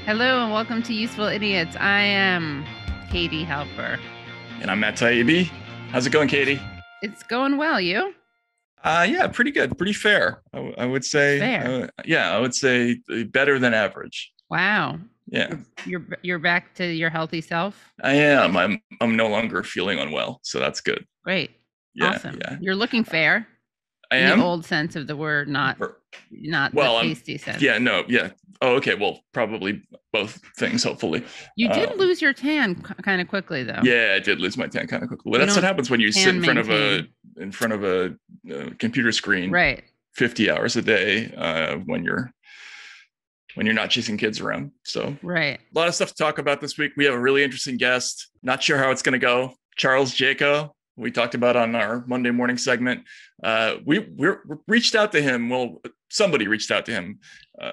Hello and welcome to Useful Idiots. I am Katie Halper. And I'm Matt Taibbi. How's it going, Katie? It's going well, you? Yeah, pretty good, pretty fair. I would say, Fair. I would say better than average. Wow. Yeah, You're back to your healthy self? I am. I'm no longer feeling unwell, so that's good. Great. Yeah, Awesome. yeah. You're looking fair I in the am. old sense of the word, not the Well, pasty sense. yeah, no, yeah. Oh, okay. Well, probably both things, hopefully. You did lose your tan kind of quickly, though. Yeah, I did lose my tan kind of quickly. Well, You that's what don't happens when you sit tan in front of maintain. a computer screen, Right. 50 hours a day, when you're not chasing kids around. So Right. a lot of stuff to talk about this week. We have a really interesting guest. Not sure how it's going to go. Charles Jaco, we talked about on our Monday morning segment. We reached out to him. Well, somebody reached out to him,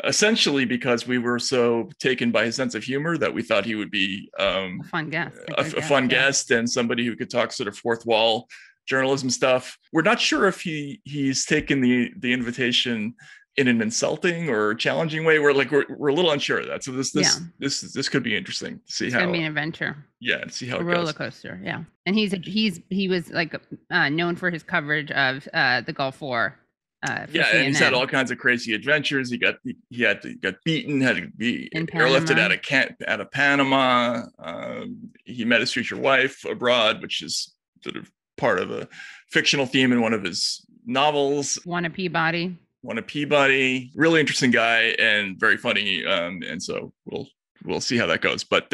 essentially because we were so taken by his sense of humor that we thought he would be A fun guest. a fun guest and somebody who could talk sort of fourth wall journalism stuff. We're not sure if he's taken the invitation in an insulting or challenging way. We're a little unsure of that. So this could be interesting to see It's how. gonna be an adventure. Yeah, to see how A it roller goes. coaster. Yeah, and he was like known for his coverage of the Gulf War. Yeah, CNN. and he's had all kinds of crazy adventures. He got beaten, had to be airlifted out of Panama. He met his future wife abroad, which is sort of part of a fictional theme in one of his novels. Won a Peabody. Really interesting guy and very funny. And so we'll see how that goes. But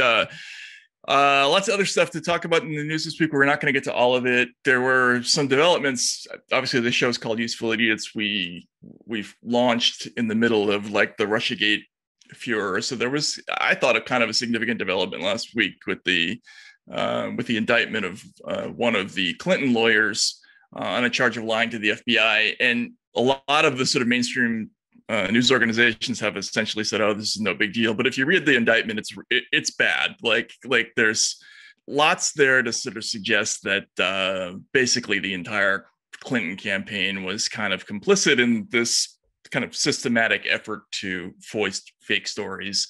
lots of other stuff to talk about in the news this week. We're not going to get to all of it. There were some developments. Obviously, the show's called Useful Idiots. We've launched in the middle of like the Russiagate furor. So there was, I thought, a kind of a significant development last week with the indictment of one of the Clinton lawyers on a charge of lying to the FBI. And a lot of the sort of mainstream news organizations have essentially said, "Oh, this is no big deal." But if you read the indictment, it's bad. Like there's lots there to sort of suggest that basically the entire Clinton campaign was kind of complicit in this kind of systematic effort to foist fake stories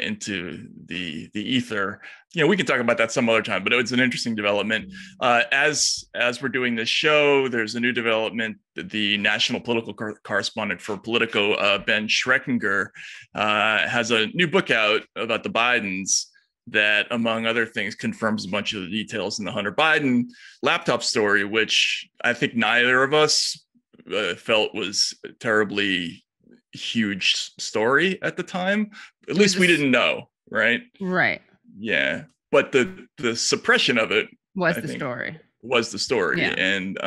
into the ether. We can talk about that some other time, but it was an interesting development. As we're doing this show, there's a new development. The national political correspondent for Politico, Ben Schreckinger, has a new book out about the Bidens that, among other things, confirms a bunch of the details in the Hunter Biden laptop story, which I think neither of us felt was a terribly huge story at the time. At least we didn't know, right? Right. Yeah, but the suppression of it was the story. Yeah. And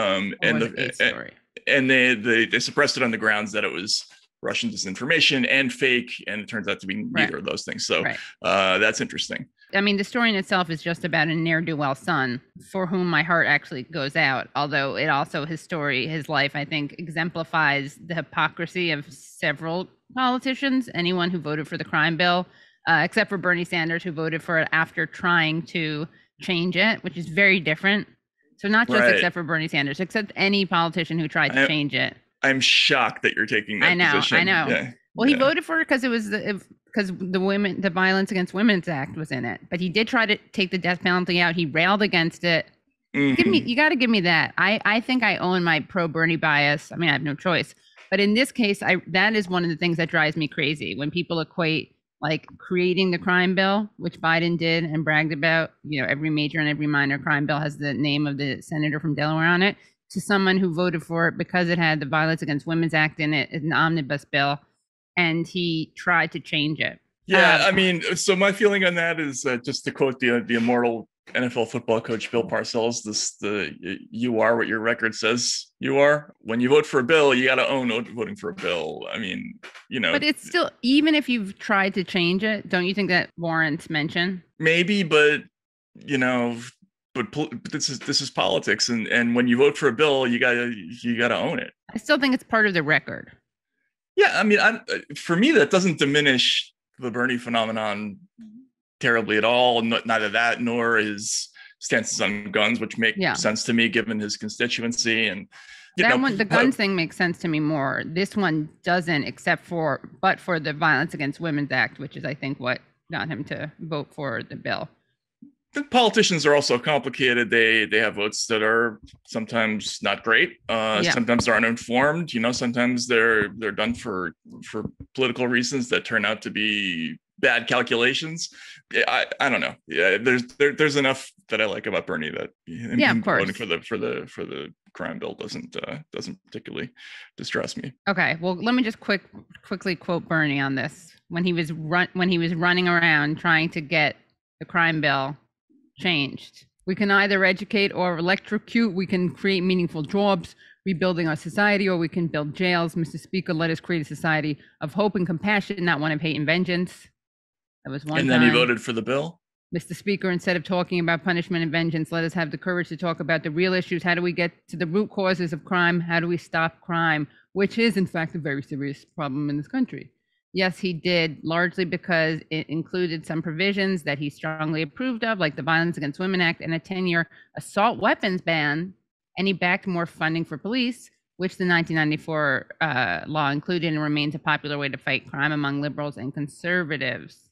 story. And they suppressed it on the grounds that it was Russian disinformation and fake, and it turns out to be neither of those things. So that's interesting. I mean, the story in itself is just about a ne'er-do-well son for whom my heart actually goes out, although it also, his life, I think, exemplifies the hypocrisy of several politicians, anyone who voted for the crime bill, except for Bernie Sanders, who voted for it after trying to change it, which is very different. So not just except for Bernie Sanders, except any politician who tried to change it. I'm shocked that you're taking that position. I know. Yeah. Well, he voted for it because it was because the Violence Against Women's Act was in it, but he did try to take the death penalty out. He railed against it. Mm-hmm. You got to give me that. I think I own my pro Bernie bias. I mean, I have no choice. But in this case, that is one of the things that drives me crazy when people equate like creating the crime bill, which Biden did and bragged about. Every major and every minor crime bill has the name of the senator from Delaware on it, to someone who voted for it because it had the Violence Against Women's Act in it, an omnibus bill, and he tried to change it. Yeah, I mean, so my feeling on that is just to quote the immortal NFL football coach Bill Parcells, you are what your record says you are. When you vote for a bill, you got to own voting for a bill. I mean, But it's still, even if you've tried to change it, don't you think that warrants mention? Maybe, but But this is politics, and when you vote for a bill, you gotta own it. I still think it's part of the record. Yeah, I mean, for me, that doesn't diminish the Bernie phenomenon terribly at all. Neither that nor his stances on guns, which make sense to me given his constituency. And the guns thing makes sense to me more. This one doesn't, but for the Violence Against Women's Act, which is, I think, what got him to vote for the bill. The politicians are also complicated. They have votes that are sometimes not great. Sometimes they're uninformed. Sometimes they're done for political reasons that turn out to be bad calculations. I don't know. Yeah, there's enough that I like about Bernie that of course, voting for the crime bill doesn't particularly distress me. Okay, well, let me just quickly quote Bernie on this. When he was running around trying to get the crime bill changed. We can either educate or electrocute. We can create meaningful jobs, rebuilding our society, or we can build jails. Mr. Speaker, let us create a society of hope and compassion, not one of hate and vengeance. That was one And then he voted for the bill? Mr. Speaker, instead of talking about punishment and vengeance, let us have the courage to talk about the real issues. How do we get to the root causes of crime? How do we stop crime, which is, in fact, a very serious problem in this country? Yes, he did, largely because it included some provisions that he strongly approved of, like the Violence Against Women Act and a 10-year assault weapons ban, and he backed more funding for police, which the 1994 law included and remains a popular way to fight crime among liberals and conservatives.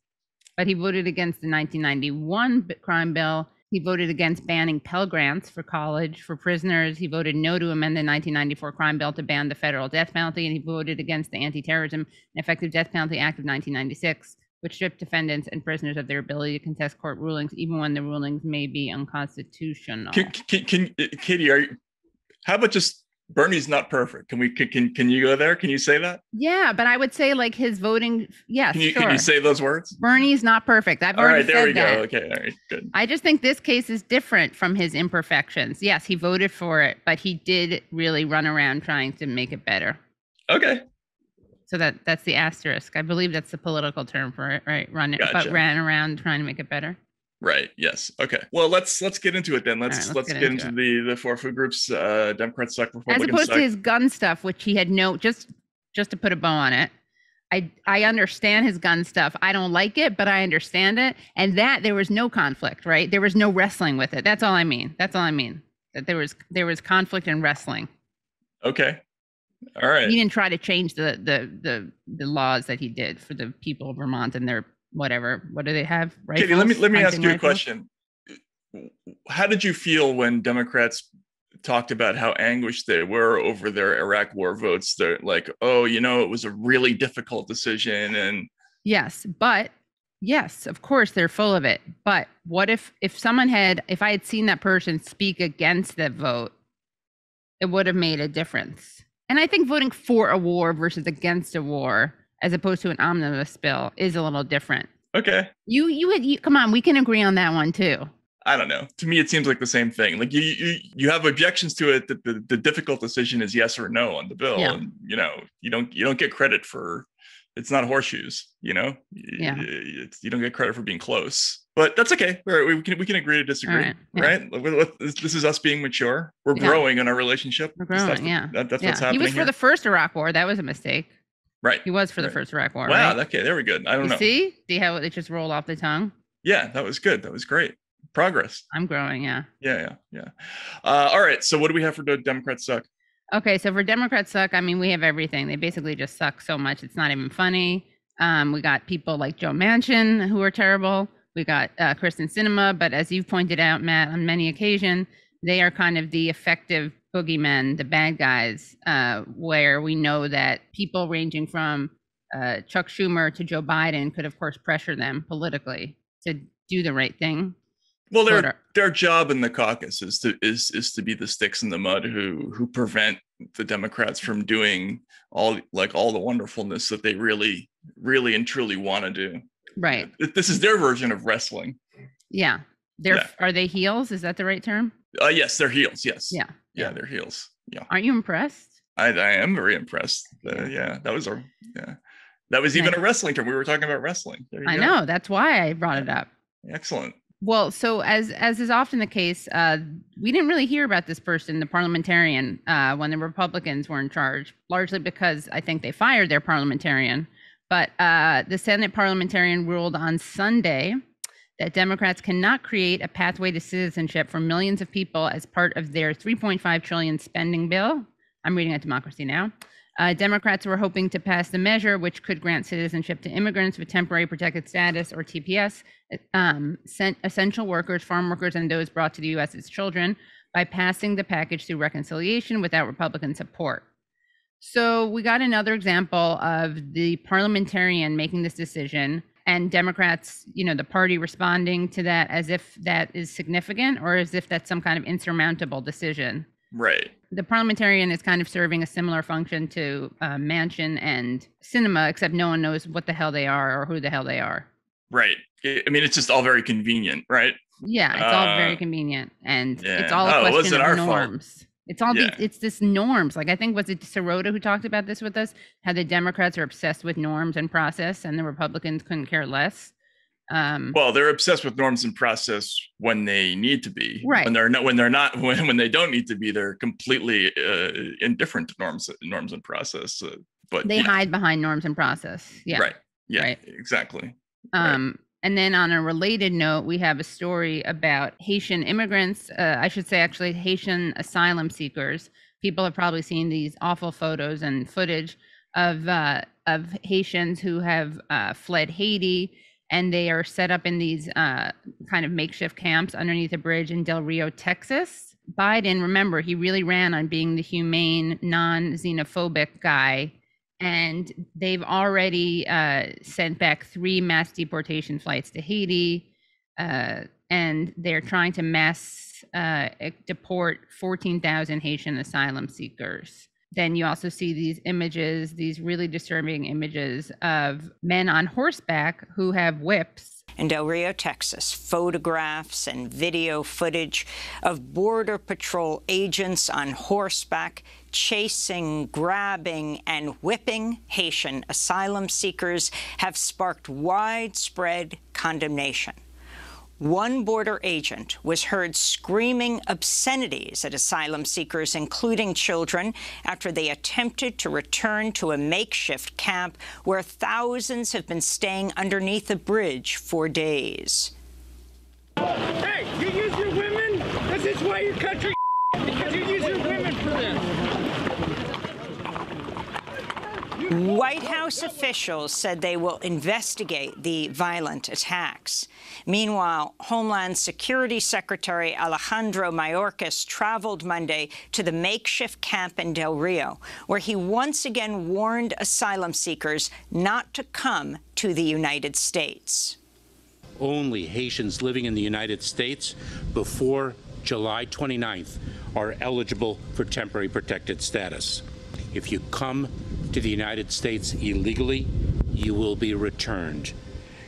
But he voted against the 1991 crime bill. He voted against banning Pell Grants for college for prisoners. He voted no to amend the 1994 crime bill to ban the federal death penalty, and he voted against the Anti-Terrorism and Effective Death Penalty Act of 1996, which stripped defendants and prisoners of their ability to contest court rulings, even when the rulings may be unconstitutional. Katie, how about just Bernie's not perfect? Can you go there? Can you say that? Yeah, but I would say like his voting. Yes, Can you say those words? Bernie's not perfect. I've already said that. All right, there we go. Okay, all right, good. I just think this case is different from his imperfections. Yes, he voted for it, but he did really run around trying to make it better. Okay. So that's the asterisk. I believe that's the political term for it, right? But ran around trying to make it better. Right. Yes. Okay. Well, let's get into it then. Let's get into the four food groups. Democrats suck, Republicans suck. As opposed suck. to his gun stuff, which he had just to put a bow on it. I understand his gun stuff. I don't like it, but I understand it. And that there was no conflict, right? There was no wrestling with it. That's all I mean. That there was conflict in wrestling. Okay. All right. He didn't try to change the laws that he did for the people of Vermont and their whatever. What do they have? Rifles? Katie, let me ask you a question. How did you feel when Democrats talked about how anguished they were over their Iraq war votes? They're like, oh, it was a really difficult decision. And yes, of course they're full of it. But what if I had seen that person speak against that vote, it would have made a difference. And I think voting for a war versus against a war, as opposed to an omnibus bill, is a little different. Okay. You come on, we can agree on that one too. I don't know. To me, it seems like the same thing. Like you have objections to it. That the difficult decision is yes or no on the bill, and you don't get credit for. It's not horseshoes. You don't get credit for being close. But that's okay. We can agree to disagree, right? This is us being mature. We're growing in our relationship. We're growing. That's what's happening. He was for the first Iraq war. That was a mistake. Right. He was for the first Iraq war. Wow. Right? Okay. There we go. I don't know. See how it just rolled off the tongue? Yeah, that was good. That was great. Progress. I'm growing. Yeah. Yeah. All right. So what do we have for the Democrats suck? Okay. So for Democrats suck, I mean, we have everything. They basically just suck so much. It's not even funny. We got people like Joe Manchin who are terrible. We got Kristen Sinema, but as you've pointed out, Matt, on many occasions, they are kind of the effective boogeymen, the bad guys, where we know that people ranging from Chuck Schumer to Joe Biden could, of course, pressure them politically to do the right thing. Well, their job in the caucus is to be the sticks in the mud who prevent the Democrats from doing all the wonderfulness that they really, really and truly want to do. Right. This is their version of wrestling. Yeah. Are they heels? Is that the right term? Yes, they're heels. Yes. Yeah. Yeah, they're heels. Yeah. Aren't you impressed? I am very impressed. That was even a wrestling term. We were talking about wrestling. I know. That's why I brought it up. Excellent. Well, so as is often the case, we didn't really hear about this person, the parliamentarian, when the Republicans were in charge, largely because I think they fired their parliamentarian. But the Senate parliamentarian ruled on Sunday that Democrats cannot create a pathway to citizenship for millions of people as part of their $3.5 trillion spending bill. I'm reading at Democracy Now! Democrats were hoping to pass the measure, which could grant citizenship to immigrants with temporary protected status, or TPS, essential workers, farm workers, and those brought to the U.S. as children, by passing the package through reconciliation without Republican support. So we got another example of the parliamentarian making this decision, and Democrats, the party responding to that as if that is significant or as if that's some kind of insurmountable decision. Right. The parliamentarian is kind of serving a similar function to Manchin and Sinema, except no one knows what the hell they are or who the hell they are. Right. I mean, it's just all very convenient, right? Yeah, it's all very convenient, and it's all a question of norms. Fault. It's all it's this norms. Like, I think, was it Sirota who talked about this with us? How the Democrats are obsessed with norms and process, and the Republicans couldn't care less. Well, they're obsessed with norms and process when they need to be. Right. When they don't need to be, they're completely indifferent to norms and process. But they hide behind norms and process. Yeah. Right. Yeah. Right. Exactly. Right. And then on a related note, we have a story about Haitian immigrants. I should say, actually, Haitian asylum seekers. People have probably seen these awful photos and footage of Haitians who have fled Haiti, and they are set up in these kind of makeshift camps underneath a bridge in Del Rio, Texas. Biden, remember, he really ran on being the humane, non-xenophobic guy. And they've already sent back 3 mass deportation flights to Haiti, and they're trying to mass deport 14,000 Haitian asylum seekers. Then you also see these images, these really disturbing images of men on horseback who have whips. In Del Rio, Texas, photographs and video footage of Border Patrol agents on horseback chasing, grabbing, and whipping Haitian asylum seekers have sparked widespread condemnation. One border agent was heard screaming obscenities at asylum seekers, including children, after they attempted to return to a makeshift camp where thousands have been staying underneath a bridge for days. Hey, you use your women? This is why your country because you use your women for this. White House officials said they will investigate the violent attacks. Meanwhile, Homeland Security Secretary Alejandro Mayorkas traveled Monday to the makeshift camp in Del Rio, where he once again warned asylum seekers not to come to the United States. Only Haitians living in the United States before July 29th are eligible for temporary protected status. If you come to the United States illegally, you will be returned.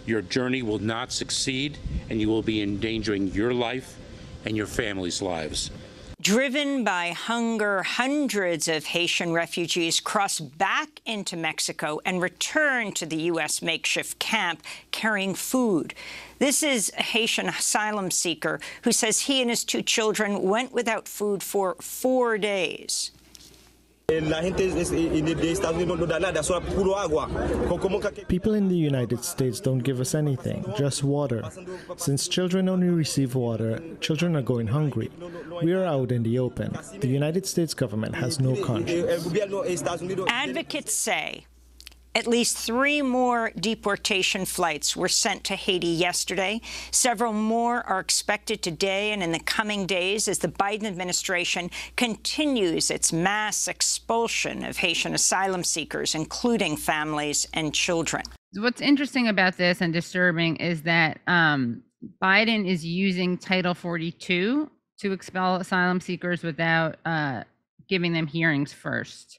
Your journey will not succeed, and you will be endangering your life and your family's lives. Driven by hunger, hundreds of Haitian refugees crossed back into Mexico and returned to the U.S. makeshift camp carrying food. This is a Haitian asylum seeker who says he and his 2 children went without food for 4 days. People in the United States don't give us anything, just water. Since children only receive water, children are going hungry. We are out in the open. The United States government has no conscience. Advocates say at least 3 more deportation flights were sent to Haiti yesterday. Several more are expected today and in the coming days as the Biden administration continues its mass expulsion of Haitian asylum seekers, including families and children. What's interesting about this and disturbing is that Biden is using Title 42 to expel asylum seekers without giving them hearings first.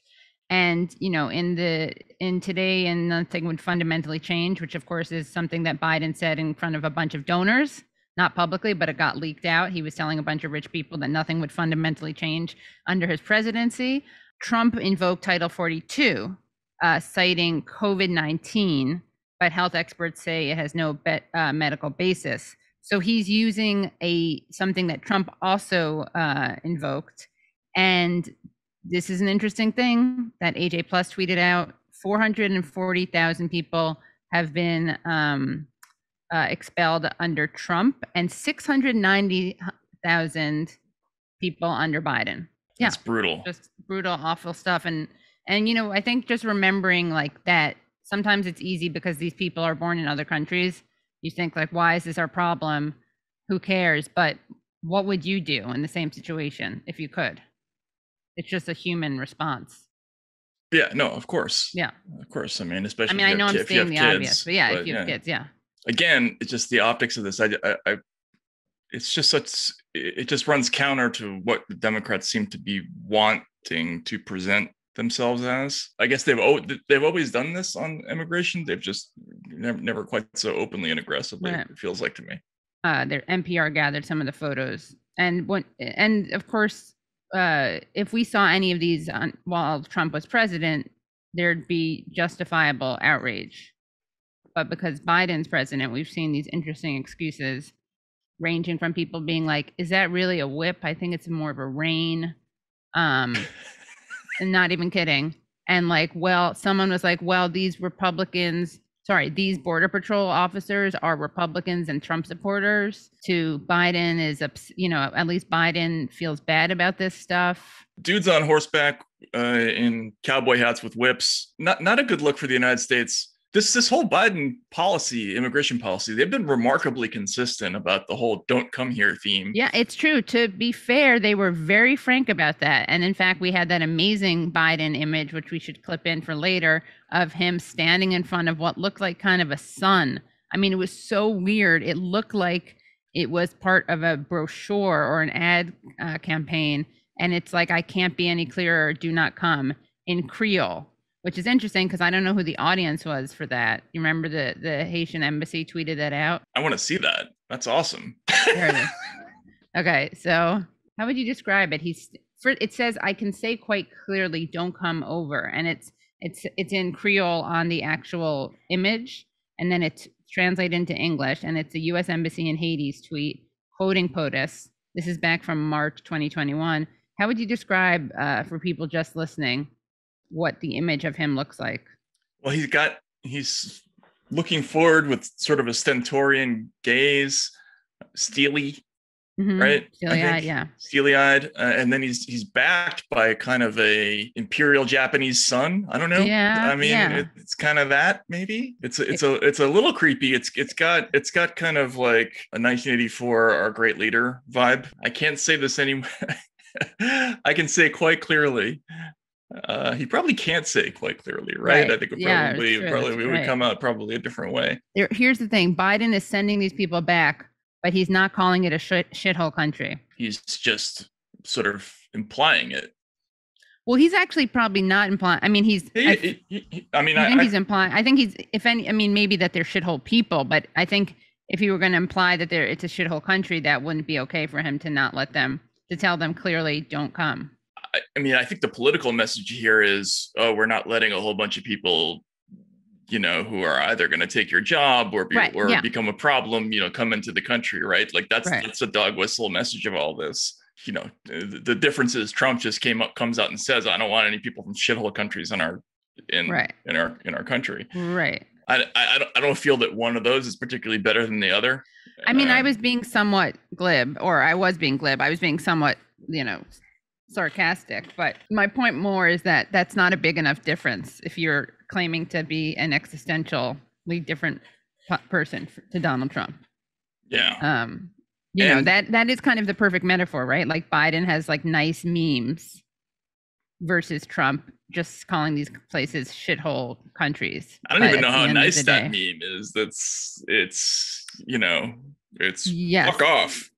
And, in today, and nothing would fundamentally change, which of course is something that Biden said in front of a bunch of donors, not publicly, but it got leaked out. He was telling a bunch of rich people that nothing would fundamentally change under his presidency. Trump invoked Title 42, citing COVID-19, but health experts say it has no medical basis. So he's using something that Trump also invoked. And this is an interesting thing that AJ Plus tweeted out. 440,000 people have been expelled under Trump and 690,000 people under Biden. That's brutal. Just brutal, awful stuff. And And, you know, I think just remembering like that sometimes it's easy because these people are born in other countries. You think like, why is this our problem? Who cares? But what would you do in the same situation if you could? It's just a human response. Yeah, no, of course. Yeah. Of course. I mean, especially I know I'm if you have stating the kids. obvious, but yeah, if you have kids, yeah. Again, it's just the optics of this. It's just such, it just runs counter to what the Democrats seem to be wanting to present themselves as. I guess they've always done this on immigration. They've just never quite so openly and aggressively, Right. it feels like to me. Their NPR gathered some of the photos, and of course, if we saw any of these while Trump was president, there'd be justifiable outrage. But because Biden's president, we've seen these interesting excuses, ranging from people being like, "Is that really a whip? I think it's more of a rein," and not even kidding. And like, well, someone was like, "Well, these Border Patrol officers are Republicans and Trump supporters." To Biden is, you know, at least Biden feels bad about this stuff. Dudes on horseback in cowboy hats with whips. Not a good look for the United States. This whole Biden policy, immigration policy, they've been remarkably consistent about the whole "don't come here" theme. Yeah, it's true. To be fair, they were very frank about that. And in fact, we had that amazing Biden image, which we should clip in for later, of him standing in front of what looked like kind of a sun. I mean, it was so weird. It looked like it was part of a brochure or an ad campaign. And it's like, "I can't be any clearer, do not come," in Creole. Which is interesting because I don't know who the audience was for that. You remember the Haitian embassy tweeted that out? I want to see that. That's awesome. There it is. Okay, so how would you describe it? It says, "I can say quite clearly, don't come over," and it's in Creole on the actual image, and then it's translated into English, and it's the U.S. Embassy in Haiti's tweet quoting POTUS. This is back from March 2021. How would you describe for people just listening what the image of him looks like? Well, he's looking forward with sort of a stentorian gaze, steely, right? Steely-eyed, yeah. Steely-eyed, and then he's backed by kind of a imperial Japanese sun. I don't know. Yeah, I mean, yeah. it's kind of that maybe. It's a little creepy. It's got kind of like a 1984 Our Great Leader vibe. I can't say this anymore. I can say quite clearly. He probably can't say quite clearly, right? I think we would come out probably a different way. Here's the thing: Biden is sending these people back, but he's not calling it a shithole country. He's just sort of implying it. Well, he's actually probably not implying. I mean, he's. I think he's implying. I think he's. If any, I mean, maybe that they're shithole people, but I think if he were going to imply that it's a shithole country, that wouldn't be okay for him to not let them, to tell them clearly, don't come. I mean, I think the political message here is, oh, we're not letting a whole bunch of people, you know, who are either going to take your job or become a problem, you know, come into the country, right? Like that's a dog whistle message of all this. You know, the difference is Trump just comes out and says, "I don't want any people from shithole countries in our country." Right. I don't feel that one of those is particularly better than the other. I mean, I was being somewhat glib, or I was being glib. I was being somewhat, you know, sarcastic, but my point more is that that's not a big enough difference if you're claiming to be an existentially different person to Donald Trump. Yeah. You know, that is kind of the perfect metaphor, right? Like Biden has like nice memes versus Trump just calling these places shithole countries. I don't even know how nice that meme is. It's you know, it's fuck off.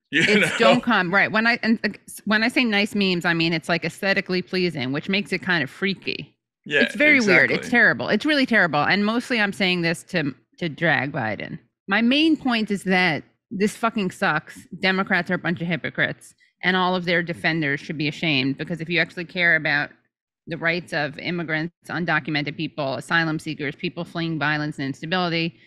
Don't come, right? When I say nice memes, I mean it's like aesthetically pleasing, which makes it kind of freaky. Yeah, it's very weird. It's terrible. It's really terrible. And mostly, I'm saying this to drag Biden. My main point is that this fucking sucks. Democrats are a bunch of hypocrites, and all of their defenders should be ashamed, because if you actually care about the rights of immigrants, undocumented people, asylum seekers, people fleeing violence and instability,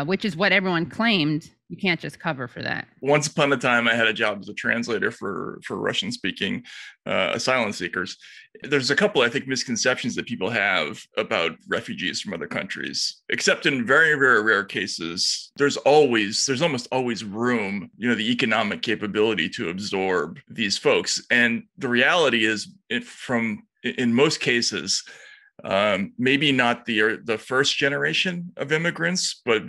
which is what everyone claimed, you can't just cover for that. Once upon a time, I had a job as a translator for Russian-speaking asylum seekers. There's a couple, I think, misconceptions that people have about refugees from other countries. Except in very, very rare cases, there's almost always room, you know, the economic capability to absorb these folks. And the reality is, in most cases, maybe not the first generation of immigrants, but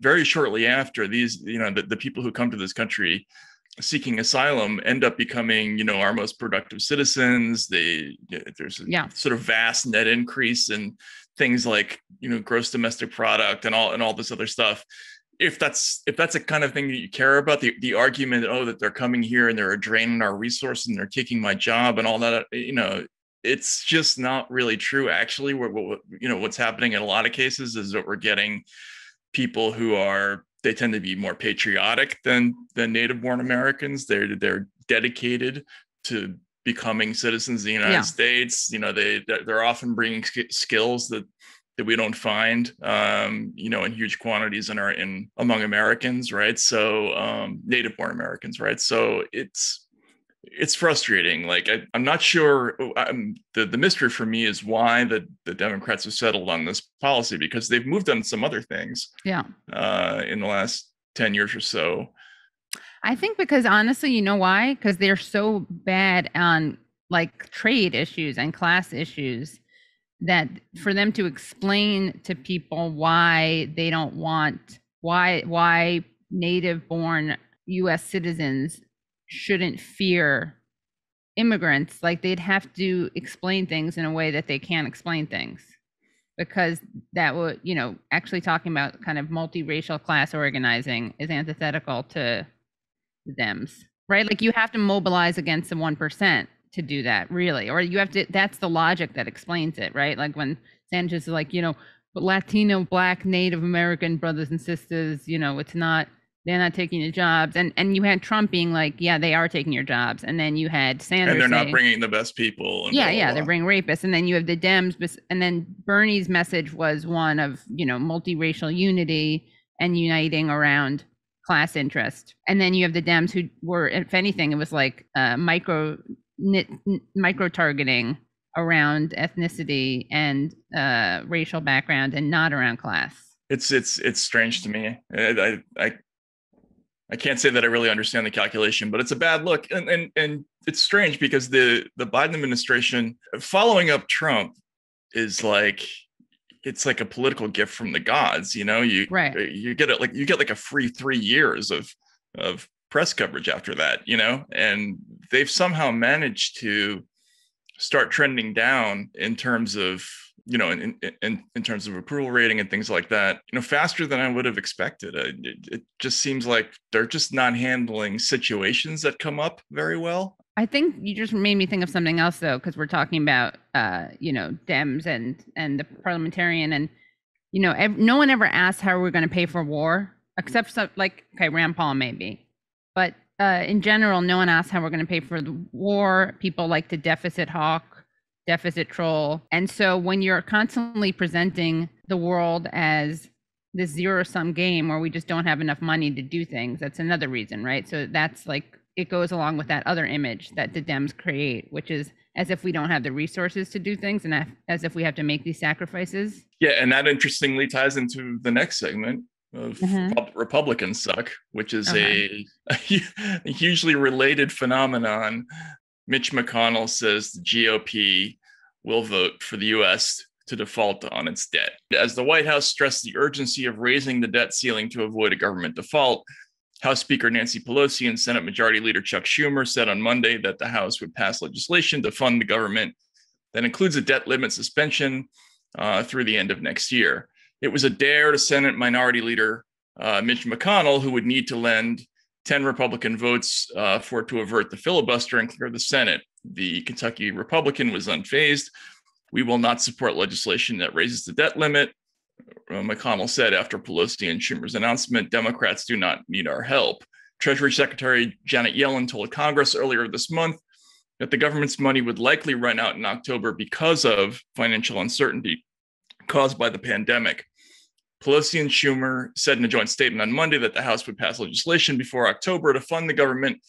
very shortly after, these, the people who come to this country seeking asylum end up becoming, our most productive citizens. There's a sort of vast net increase in things like, gross domestic product and all this other stuff. If that's a kind of thing that you care about, the argument, that they're coming here and they're draining our resources and they're taking my job and all that, it's just not really true. Actually, what's happening in a lot of cases is that we're getting people who they tend to be more patriotic than native-born Americans. They're dedicated to becoming citizens of the United States. They're often bringing skills that we don't find, in huge quantities among Americans, right? So native-born Americans, right? So it's frustrating. Like I'm not sure. The mystery for me is why the Democrats have settled on this policy, because they've moved on some other things. In the last 10 years or so. I think because honestly, you know why? Because they're so bad on like trade issues and class issues that for them to explain to people why they don't want why native-born U.S. citizens shouldn't fear immigrants, like they'd have to explain things in a way that they can't explain things, because that would, actually talking about kind of multiracial class organizing is antithetical to the Dems, right? Like you have to mobilize against the 1% to do that, really, or you have to, that's the logic that explains it, right? Like when Sanchez is like, Latino, Black, Native American brothers and sisters, it's not, they're not taking your jobs. And you had Trump being like, yeah, they are taking your jobs. And then you had Sanders and they're not bringing the best people. And they're bringing rapists. And then you have the Dems. And then Bernie's message was one of, multiracial unity and uniting around class interest. And then you have the Dems who were, if anything, it was like micro targeting around ethnicity and racial background and not around class. It's strange to me. I can't say that I really understand the calculation, but it's a bad look. And it's strange because the Biden administration following up Trump is like, it's like a political gift from the gods. You get it, you get like a free 3 years of press coverage after that, and they've somehow managed to start trending down in terms of, in terms of approval rating and things like that, faster than I would have expected. It just seems like they're just not handling situations that come up very well. I think you just made me think of something else, though, because we're talking about, Dems and the parliamentarian, and, no one ever asked how we're going to pay for war, except Rand Paul maybe. But in general, no one asked how we're going to pay for the war. People like to deficit hawk, deficit troll. And so when you're constantly presenting the world as this zero-sum game where we just don't have enough money to do things, that's another reason, right? So that's like, it goes along with that other image that the Dems create, which is as if we don't have the resources to do things and as if we have to make these sacrifices. Yeah, and that interestingly ties into the next segment of Republicans suck, which is a hugely related phenomenon. Mitch McConnell says the GOP will vote for the U.S. to default on its debt. As the White House stressed the urgency of raising the debt ceiling to avoid a government default, House Speaker Nancy Pelosi and Senate Majority Leader Chuck Schumer said on Monday that the House would pass legislation to fund the government that includes a debt limit suspension through the end of next year. It was a dare to Senate Minority Leader Mitch McConnell, who would need to lend 10 Republican votes to avert the filibuster and clear the Senate. The Kentucky Republican was unfazed. We will not support legislation that raises the debt limit, McConnell said after Pelosi and Schumer's announcement. Democrats do not need our help. Treasury Secretary Janet Yellen told Congress earlier this month that the government's money would likely run out in October because of financial uncertainty caused by the pandemic. Pelosi and Schumer said in a joint statement on Monday that the House would pass legislation before October to fund the government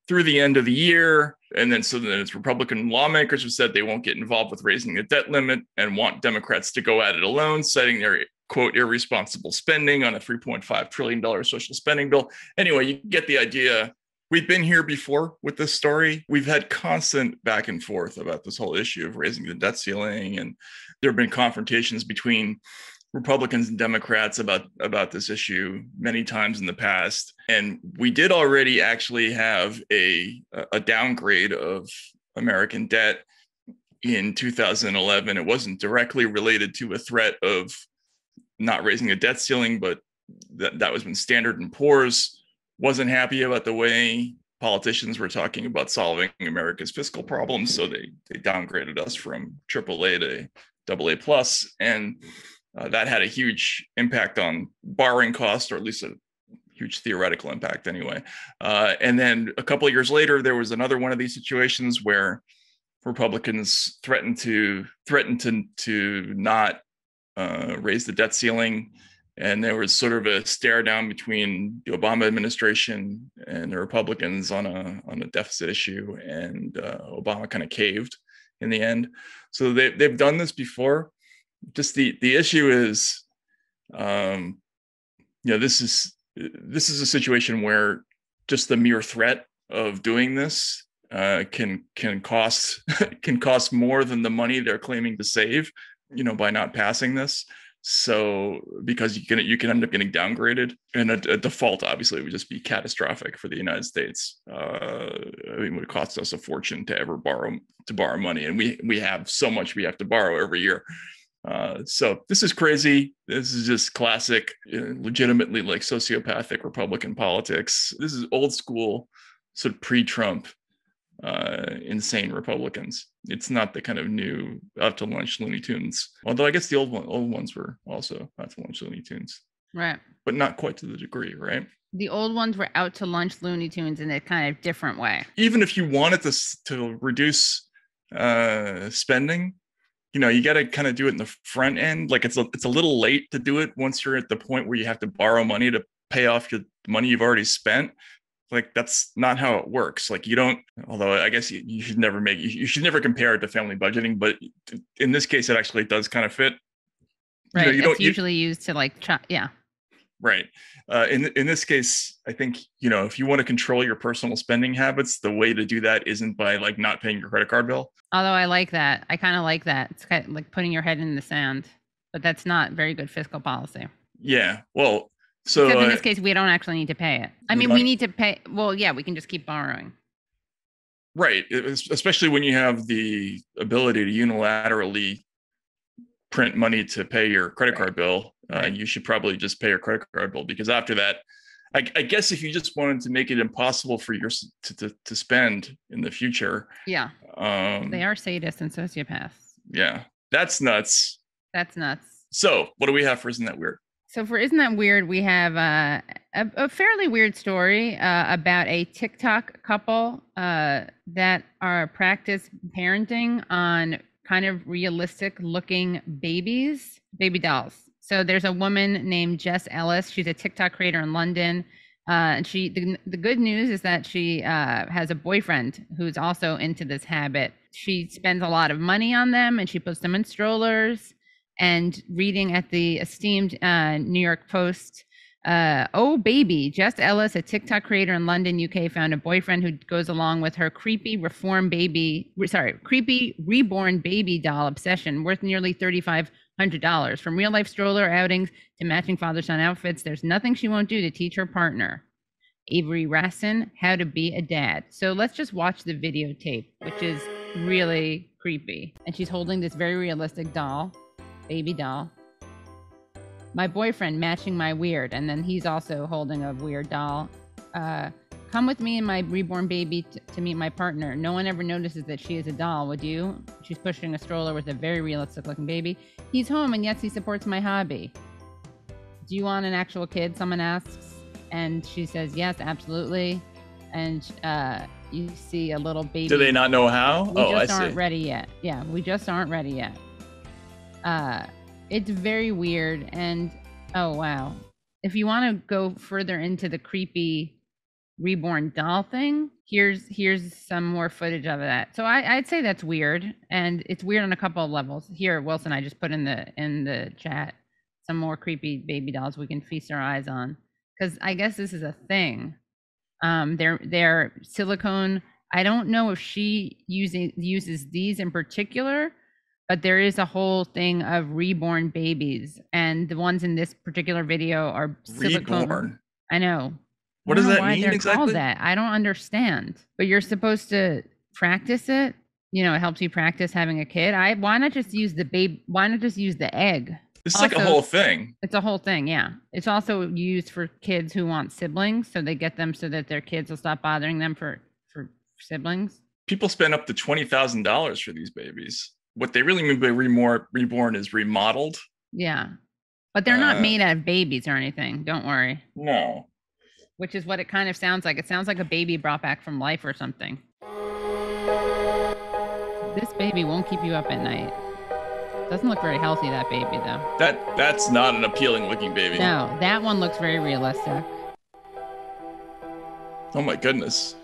through the end of the year. And then it's Republican lawmakers who said they won't get involved with raising the debt limit and want Democrats to go at it alone, citing their, quote, irresponsible spending on a $3.5 trillion social spending bill. Anyway, you get the idea. We've been here before with this story. We've had constant back and forth about this whole issue of raising the debt ceiling. And There have been confrontations between Republicans and Democrats about this issue many times in the past. And we did already actually have a downgrade of American debt in 2011. It wasn't directly related to a threat of not raising a debt ceiling, but that was when Standard & Poor's wasn't happy about the way politicians were talking about solving America's fiscal problems. So they downgraded us from AAA to AA+. And that had a huge impact on borrowing costs, or at least a huge theoretical impact anyway. And then a couple of years later, there was another one of these situations where Republicans threatened to not raise the debt ceiling. And there was sort of a stare down between the Obama administration and the Republicans on a deficit issue, and Obama kind of caved in the end. So they've done this before. Just the issue is, this is a situation where just the mere threat of doing this can cost more than the money they're claiming to save, by not passing this. So because you can end up getting downgraded, and a default obviously would just be catastrophic for the United States. It would cost us a fortune to ever borrow money, and we have so much we have to borrow every year. So this is crazy. This is just classic, legitimately like sociopathic Republican politics. This is old school, sort of pre-Trump, insane Republicans. It's not the kind of new out to lunch Looney Tunes. Although I guess the old ones were also out to lunch Looney Tunes, right? But not quite to the degree, right? The old ones were out to lunch Looney Tunes in a kind of different way. Even if you wanted to reduce spending, you got to kind of do it in the front end. Like it's a little late to do it once you're at the point where you have to borrow money to pay off the money you've already spent. Like that's not how it works. Like you don't, although I guess you should never compare it to family budgeting, but in this case, it actually does kind of fit. Right. It's usually used to yeah. Right. In this case, I think, if you want to control your personal spending habits, the way to do that isn't by not paying your credit card bill. Although I like that. I kind of like that. It's kind of like putting your head in the sand, but that's not very good fiscal policy. Yeah. Well, so except in this case, we don't actually need to pay it. I mean, we need to pay. Well, yeah, we can just keep borrowing. Right. Especially when you have the ability to unilaterally print money to pay your credit card bill. You should probably just pay your credit card bill, because after that, I guess if you just wanted to make it impossible for you to spend in the future. Yeah. They are sadists and sociopaths. Yeah. That's nuts. That's nuts. So what do we have for Isn't That Weird? So for Isn't That Weird, we have a fairly weird story about a TikTok couple that are practice parenting on kind of realistic looking baby dolls. So there's a woman named Jess Ellis. She's a TikTok creator in London. And the good news is that she has a boyfriend who's also into this habit. She spends a lot of money on them, and she puts them in strollers. And reading at the esteemed New York Post, oh baby, Jess Ellis, a TikTok creator in London, UK, found a boyfriend who goes along with her creepy reborn baby doll obsession, worth nearly $3,500. From real life stroller outings to matching father-son outfits, there's nothing she won't do to teach her partner, Avery Rassin, how to be a dad. So let's just watch the videotape, which is really creepy. And she's holding this very realistic doll. Baby doll. My boyfriend matching my weird, and then he's also holding a weird doll. Come with me and my reborn baby to meet my partner. No one ever notices that she is a doll, would you? She's pushing a stroller with a very realistic looking baby. He's home, and yes, he supports my hobby. Do you want an actual kid? Someone asks, and she says yes, absolutely. And you see a little baby. Do they not know how? We just aren't ready yet. Yeah, we just aren't ready yet. It's very weird, and oh wow, if you want to go further into the creepy reborn doll thing, here's some more footage of that. So I'd say that's weird, and it's weird on a couple of levels. Here, Wilson, I just put in the chat some more creepy baby dolls we can feast our eyes on, because I guess this is a thing. They're silicone. I don't know if she uses these in particular, But there is a whole thing of reborn babies, and the ones in this particular video are silicone. Reborn. I know. What I does don't know that why mean they're exactly? called that. I don't understand. But you're supposed to practice it. You know, it helps you practice having a kid. Why not just use the baby? Why not just use the egg? It's like a Also, whole thing. It's a whole thing, yeah. It's also used for kids who want siblings, so they get them so that their kids will stop bothering them for siblings. People spend up to $20,000 for these babies. What they really mean by reborn is remodeled. Yeah. But they're not made out of babies or anything. Don't worry. No. Which is what it kind of sounds like. It sounds like a baby brought back from life or something. This baby won't keep you up at night. Doesn't look very healthy, that baby, though. That's not an appealing looking baby. No, that one looks very realistic. Oh my goodness.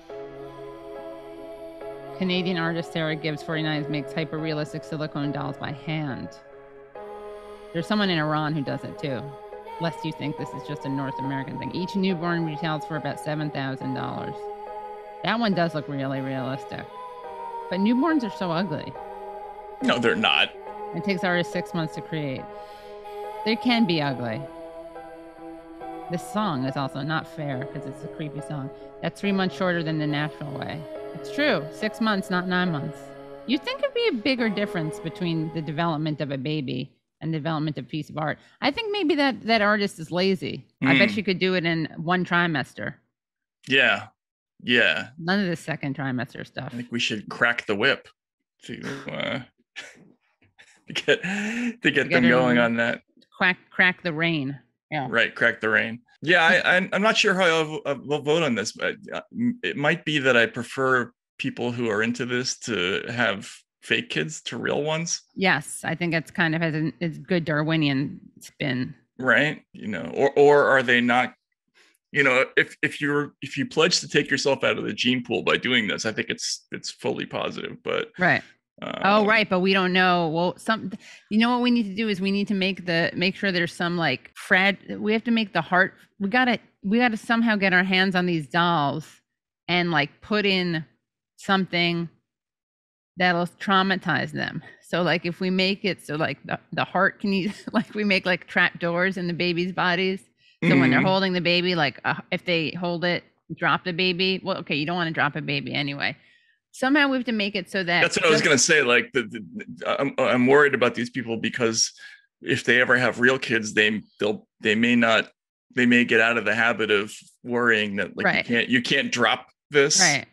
Canadian artist Sarah Gibbs 49 makes hyper-realistic silicone dolls by hand. There's someone in Iran who does it too. Lest you think this is just a North American thing. Each newborn retails for about $7,000. That one does look really realistic. But newborns are so ugly. No, they're not. It takes artists 6 months to create. They can be ugly. This song is also not fair because it's a creepy song. That's 3 months shorter than the natural way. It's true. 6 months, not 9 months. You'd think it'd be a bigger difference between the development of a baby and the development of a piece of art. I think maybe that artist is lazy. I bet she could do it in 1 trimester. Yeah. Yeah. None of the second trimester stuff. I think we should crack the whip to get them going on that. Crack the rain. Yeah. Right. Crack the rain. Yeah. I'm not sure how I'll vote on this, but it might be that I prefer people who are into this to have fake kids to real ones. Yes. I think it's kind of has a good Darwinian spin. Right. You know, or are they not, you know, if you pledge to take yourself out of the gene pool by doing this, I think it's fully positive, but right. Right, but we don't know. Well, you know what we need to do is we need to make sure there's some like we have to make the heart. We gotta somehow get our hands on these dolls and like put in something that'll traumatize them. So like if we make it so like the heart can use, like we make like trap doors in the baby's bodies. So when they're holding the baby, like if they hold it, drop the baby. Well, okay, you don't want to drop a baby anyway. Somehow we have to make it so that that's what I was going to say. Like I'm worried about these people because if they ever have real kids, they may get out of the habit of worrying that like right. you can't drop this. Right.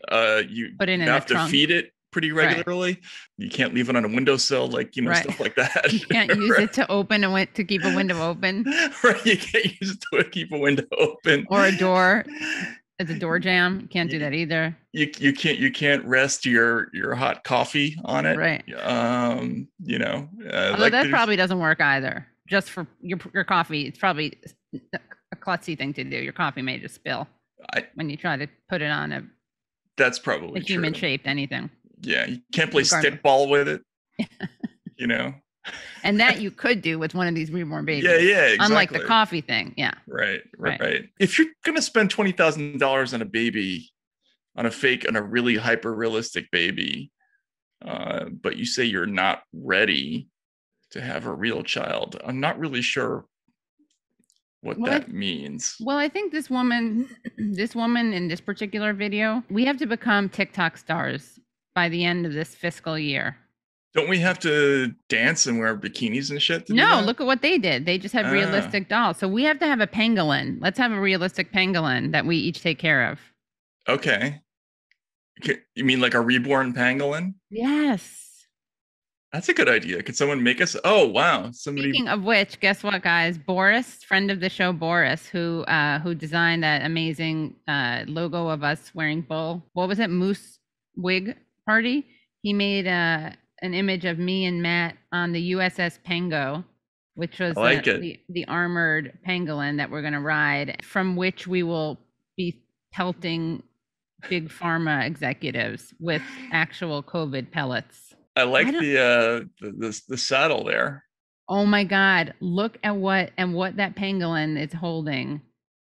You put it in have to trunk. feed it pretty regularly. Right. You can't leave it on a windowsill, like, you know, right. stuff like that. You can't use it to open to keep a window open. Right. You can't use it to keep a window open. Or a door. As a door jam. Can't do that either. You can't rest your hot coffee on it. Right. You know. Although like that probably doesn't work either. Just for your coffee, it's probably a klutzy thing to do. Your coffee may just spill when you try to put it on that's probably a human shaped anything. Yeah, you can't play stickball with it. You know. And that you could do with one of these reborn babies. Yeah, exactly. Unlike the coffee thing. Yeah. Right. If you're gonna spend $20,000 on a baby, on a really hyper realistic baby, but you say you're not ready to have a real child, I'm not really sure what that means. Well, I think this woman in this particular video, we have to become TikTok stars by the end of this fiscal year. Don't we have to dance and wear bikinis and shit? No, look at what they did. They just have realistic dolls. So we have to have a pangolin. Let's have a realistic pangolin that we each take care of. Okay. You mean like a reborn pangolin? Yes. That's a good idea. Could someone make us? Oh, wow. Speaking of which, guess what, guys? Boris, friend of the show, Boris, who designed that amazing logo of us wearing moose wig party. He made an image of me and Matt on the USS Pango, which was the armored pangolin that we're going to ride, from which we will be pelting big pharma executives with actual COVID pellets. I like the saddle there. Oh my God. Look at what that pangolin is holding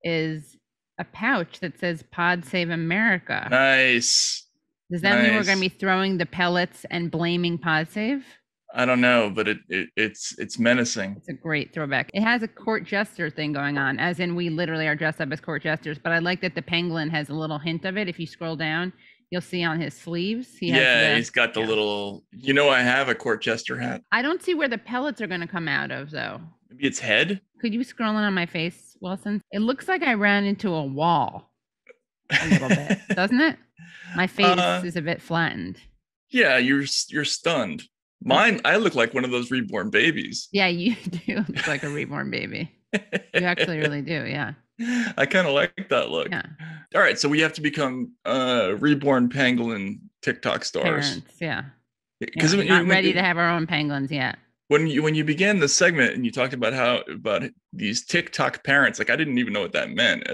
is a pouch that says Pod Save America. Nice. Does that mean we're going to be throwing the pellets and blaming Pod Save? I don't know, but it's menacing. It's a great throwback. It has a court jester thing going on, as in we literally are dressed up as court jesters. But I like that the penguin has a little hint of it. If you scroll down, you'll see on his sleeves. He's got the little. I have a court jester hat. I don't see where the pellets are going to come out of, though. Maybe its head. Could you scroll in on my face, Wilson? It looks like I ran into a wall a little bit, doesn't it? My face is a bit flattened. Yeah, you're stunned. Mine, I look like one of those reborn babies. Yeah, you do look like a reborn baby. You actually really do, yeah. I kind of like that look. Yeah. All right, so we have to become reborn pangolin TikTok stars. Parents, yeah. Because we're not ready to have our own penguins yet. When you began the segment and you talked about these TikTok parents, like I didn't even know what that meant.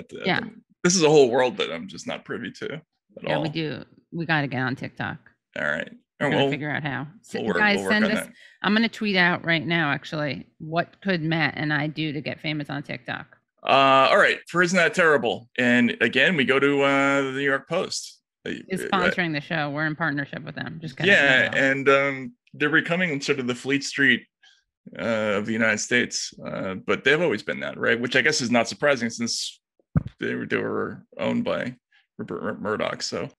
This is a whole world that I'm just not privy to at all. We do. We got to get on TikTok. All right. We'll figure out how. Guys, send us. I'm going to tweet out right now, actually, what could Matt and I do to get famous on TikTok? All right. For Isn't That Terrible? And again, we go to the New York Post. Is sponsoring the show. We're in partnership with them. Just and they're becoming sort of the Fleet Street of the United States. But they've always been that, right? Which I guess is not surprising since they were owned by Rupert Murdoch. So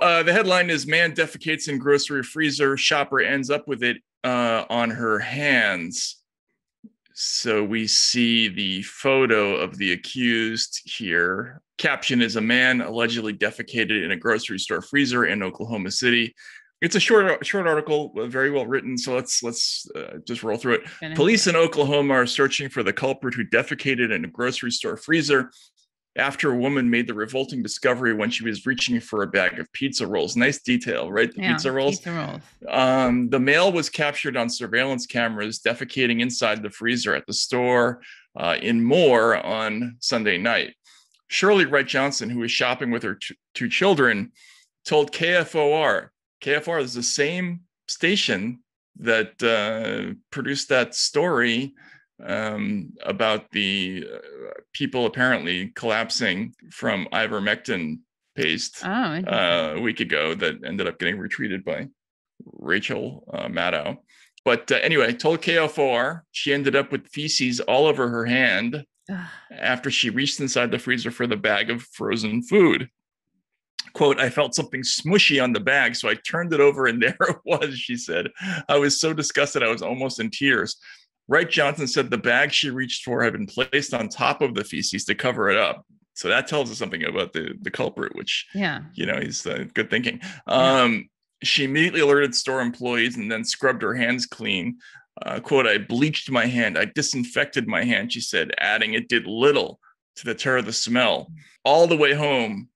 the headline is "Man defecates in grocery freezer. Shopper ends up with it on her hands." So we see the photo of the accused here. Caption is "A man allegedly defecated in a grocery store freezer in Oklahoma City." It's a short article, very well written. So let's just roll through it. Police in Oklahoma are searching for the culprit who defecated in a grocery store freezer after a woman made the revolting discovery when she was reaching for a bag of pizza rolls. Nice detail, right? Pizza rolls. The male was captured on surveillance cameras defecating inside the freezer at the store in Moore on Sunday night. Shirley Wright Johnson, who was shopping with her two children, told KFOR is the same station that produced that story about the people apparently collapsing from ivermectin paste a week ago that ended up getting retreated by Rachel Maddow. But anyway, told KFOR she ended up with feces all over her hand after she reached inside the freezer for the bag of frozen food. Quote, "I felt something smushy on the bag, so I turned it over and there it was," she said. "I was so disgusted I was almost in tears." Wright Johnson said the bag she reached for had been placed on top of the feces to cover it up. So that tells us something about the culprit, which, he's good thinking. She immediately alerted store employees and then scrubbed her hands clean. Quote, "I bleached my hand. I disinfected my hand," she said, adding it did little to deter the smell. All the way home,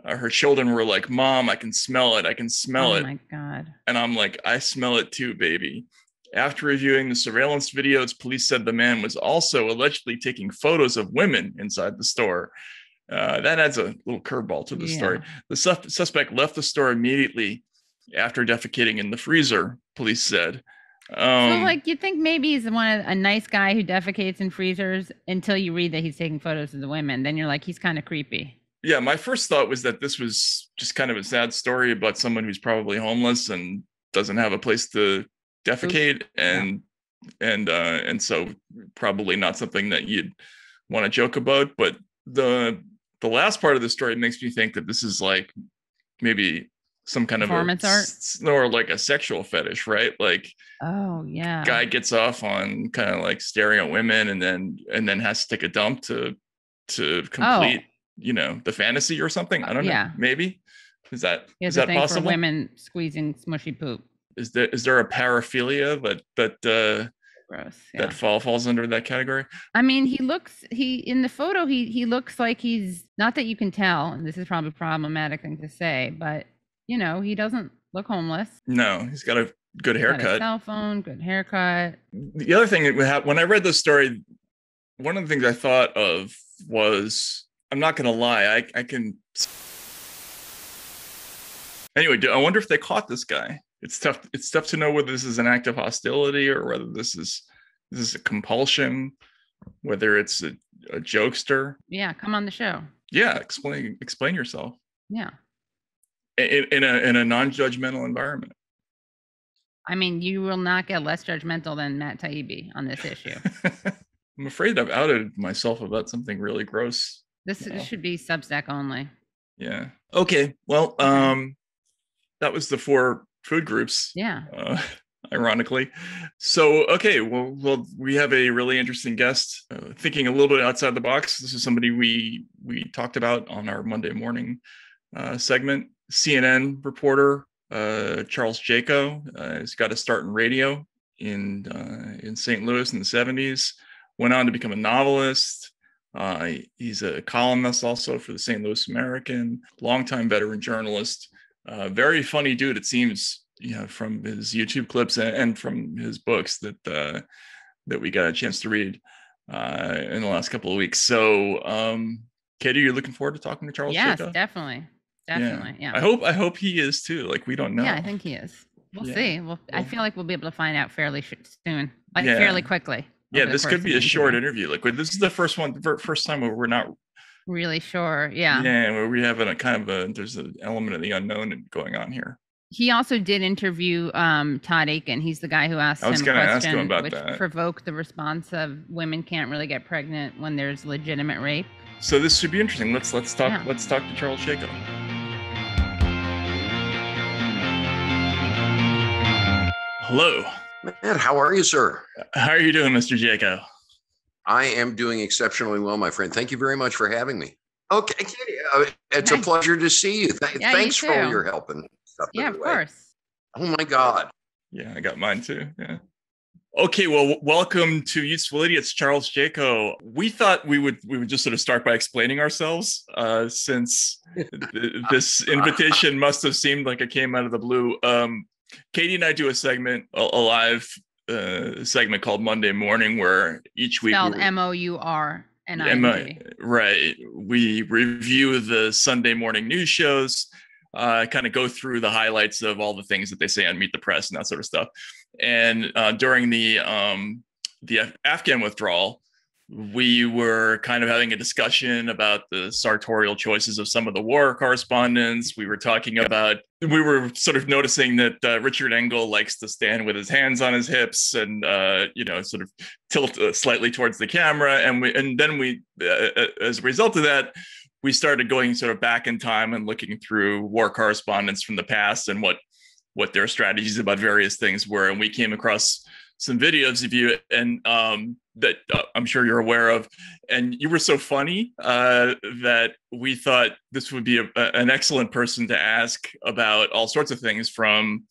her children were like, "Mom, I can smell it. I can smell it." Oh my God. And I'm like, "I smell it too, baby." After reviewing the surveillance videos, police said the man was also allegedly taking photos of women inside the store. That adds a little curveball to the story. The suspect left the store immediately after defecating in the freezer, police said. So you think maybe he's a nice guy who defecates in freezers until you read that he's taking photos of the women. Then you're like, he's kind of creepy. Yeah, my first thought was that this was just kind of a sad story about someone who's probably homeless and doesn't have a place to defecate, and so probably not something that you'd want to joke about. But the last part of the story makes me think that this is like maybe some kind of performance art or like a sexual fetish, right? Like, oh yeah, guy gets off on kind of like staring at women and then has to take a dump to complete the fantasy or something. I don't know. Maybe is that possible? For women squeezing smushy poop. Is there a paraphilia that gross, that falls under that category? I mean, in the photo he looks like he's, not that you can tell, and this is probably a problematic thing to say, but he doesn't look homeless. No, he's got a good haircut. Got a cell phone, good haircut. The other thing when I read this story, one of the things I thought of was, I'm not going to lie, I can. Anyway, I wonder if they caught this guy. It's tough to know whether this is an act of hostility or whether this is a compulsion, whether it's a jokester. Yeah, come on the show. Yeah, explain yourself. Yeah. In a non-judgmental environment. I mean, you will not get less judgmental than Matt Taibbi on this issue. I'm afraid I've outed myself about something really gross. This should be Substack only. Yeah. Okay. Well, that was the 4 food groups. Yeah. Ironically. So, okay. Well, we have a really interesting guest, thinking a little bit outside the box. This is somebody we talked about on our Monday morning segment. CNN reporter Charles Jaco. He's got a start in radio in St. Louis in the 70s. Went on to become a novelist. He's a columnist also for the St. Louis American, longtime veteran journalist, very funny dude, it seems, from his YouTube clips and from his books that we got a chance to read in the last couple of weeks. So, Katie, you're looking forward to talking to Charles Yes, Jaco? definitely. Yeah. I hope he is too. Like, we don't know. Yeah, I think he is. We'll see. I feel like we'll be able to find out fairly soon, fairly quickly. Yeah, this could be a short interview. Like, this is the first time where we're not really sure. Yeah. Yeah, where we have there's an element of the unknown going on here. He also did interview Todd Aiken. He's the guy who asked him a question which provoked the response of women can't really get pregnant when there's legitimate rape. So this should be interesting. Let's talk. Yeah. Let's talk to Charles Jaco. Hello. Matt, how are you, sir? How are you doing, Mr. Jaco? I am doing exceptionally well, my friend. Thank you very much for having me. Okay, Katie, it's a pleasure to see you. Thanks for all your help and stuff. Yeah, of course. Oh my God. Yeah, I got mine too. Yeah. Okay, well, welcome to Useful Idiots, Charles Jaco. We thought we would just sort of start by explaining ourselves, since this invitation must have seemed like it came out of the blue. Katie and I do a segment, a live segment called Monday Morning, where each week spelled MOURNING. Right. We review the Sunday morning news shows, kind of go through the highlights of all the things that they say on Meet the Press and that sort of stuff. And during the Afghan withdrawal, we were kind of having a discussion about the sartorial choices of some of the war correspondents. We were sort of noticing that Richard Engel likes to stand with his hands on his hips and, sort of tilt slightly towards the camera. And then we, as a result of that, we started going sort of back in time and looking through war correspondents from the past and what their strategies about various things were. And we came across some videos of you and that I'm sure you're aware of. And you were so funny that we thought this would be an excellent person to ask about all sorts of things, from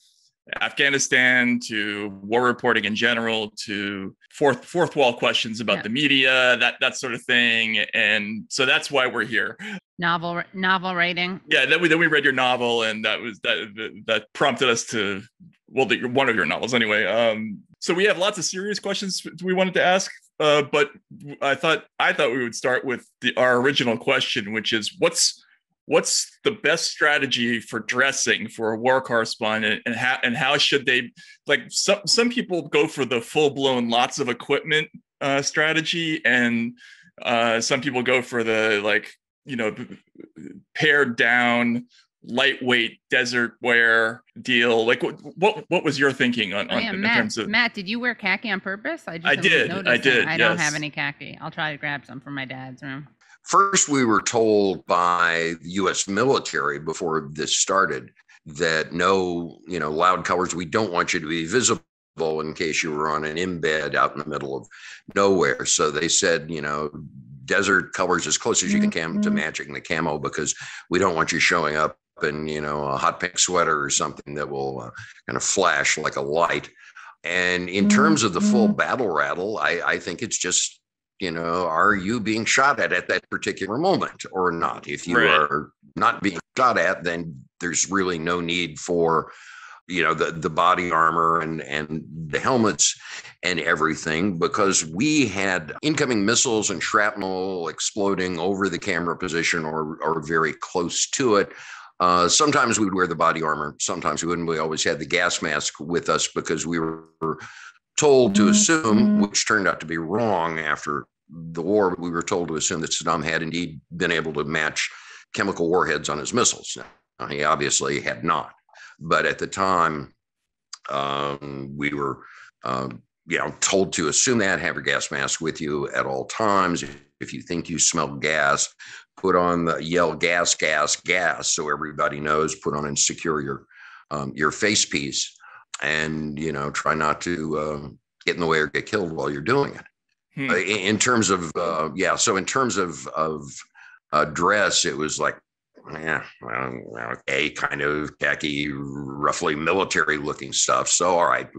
Afghanistan to war reporting in general to fourth wall questions about the media, that sort of thing. And so that's why we're here. Novel writing. Yeah, then we read your novel, and that prompted us to, one of your novels anyway. So we have lots of serious questions we wanted to ask, but I thought we would start with our original question, which is what's the best strategy for dressing for a war correspondent, and how should they, like, some people go for the full-blown lots of equipment strategy, and some people go for the pared down lightweight desert wear deal. Like, what was your thinking on in terms of Matt? Did you wear khaki on purpose? I did. I don't have any khaki. I'll try to grab some from my dad's room. First, we were told by the U.S. military before this started that no, loud colors. We don't want you to be visible in case you were on an embed out in the middle of nowhere. So they said, desert colors as close as you can come to matching the camo, because we don't want you showing up in, a hot pink sweater or something that will kind of flash like a light. And in terms of the full battle rattle, I think it's just, are you being shot at that particular moment or not? If you are not being shot at, then there's really no need for, the body armor and the helmets and everything, because we had incoming missiles and shrapnel exploding over the camera position or very close to it. Sometimes we would wear the body armor. Sometimes we wouldn't. We always had the gas mask with us because we were told to assume, which turned out to be wrong after the war, we were told to assume that Saddam had indeed been able to match chemical warheads on his missiles. Now, he obviously had not. But at the time, We were, told to assume that, have your gas mask with you at all times. If you think you smell gas, put on the yell gas, gas, gas, so everybody knows. Put on and secure your face piece, and try not to get in the way or get killed while you're doing it. In terms of so in terms of dress, it was like, okay, kind of khaki, roughly military looking stuff. So all right,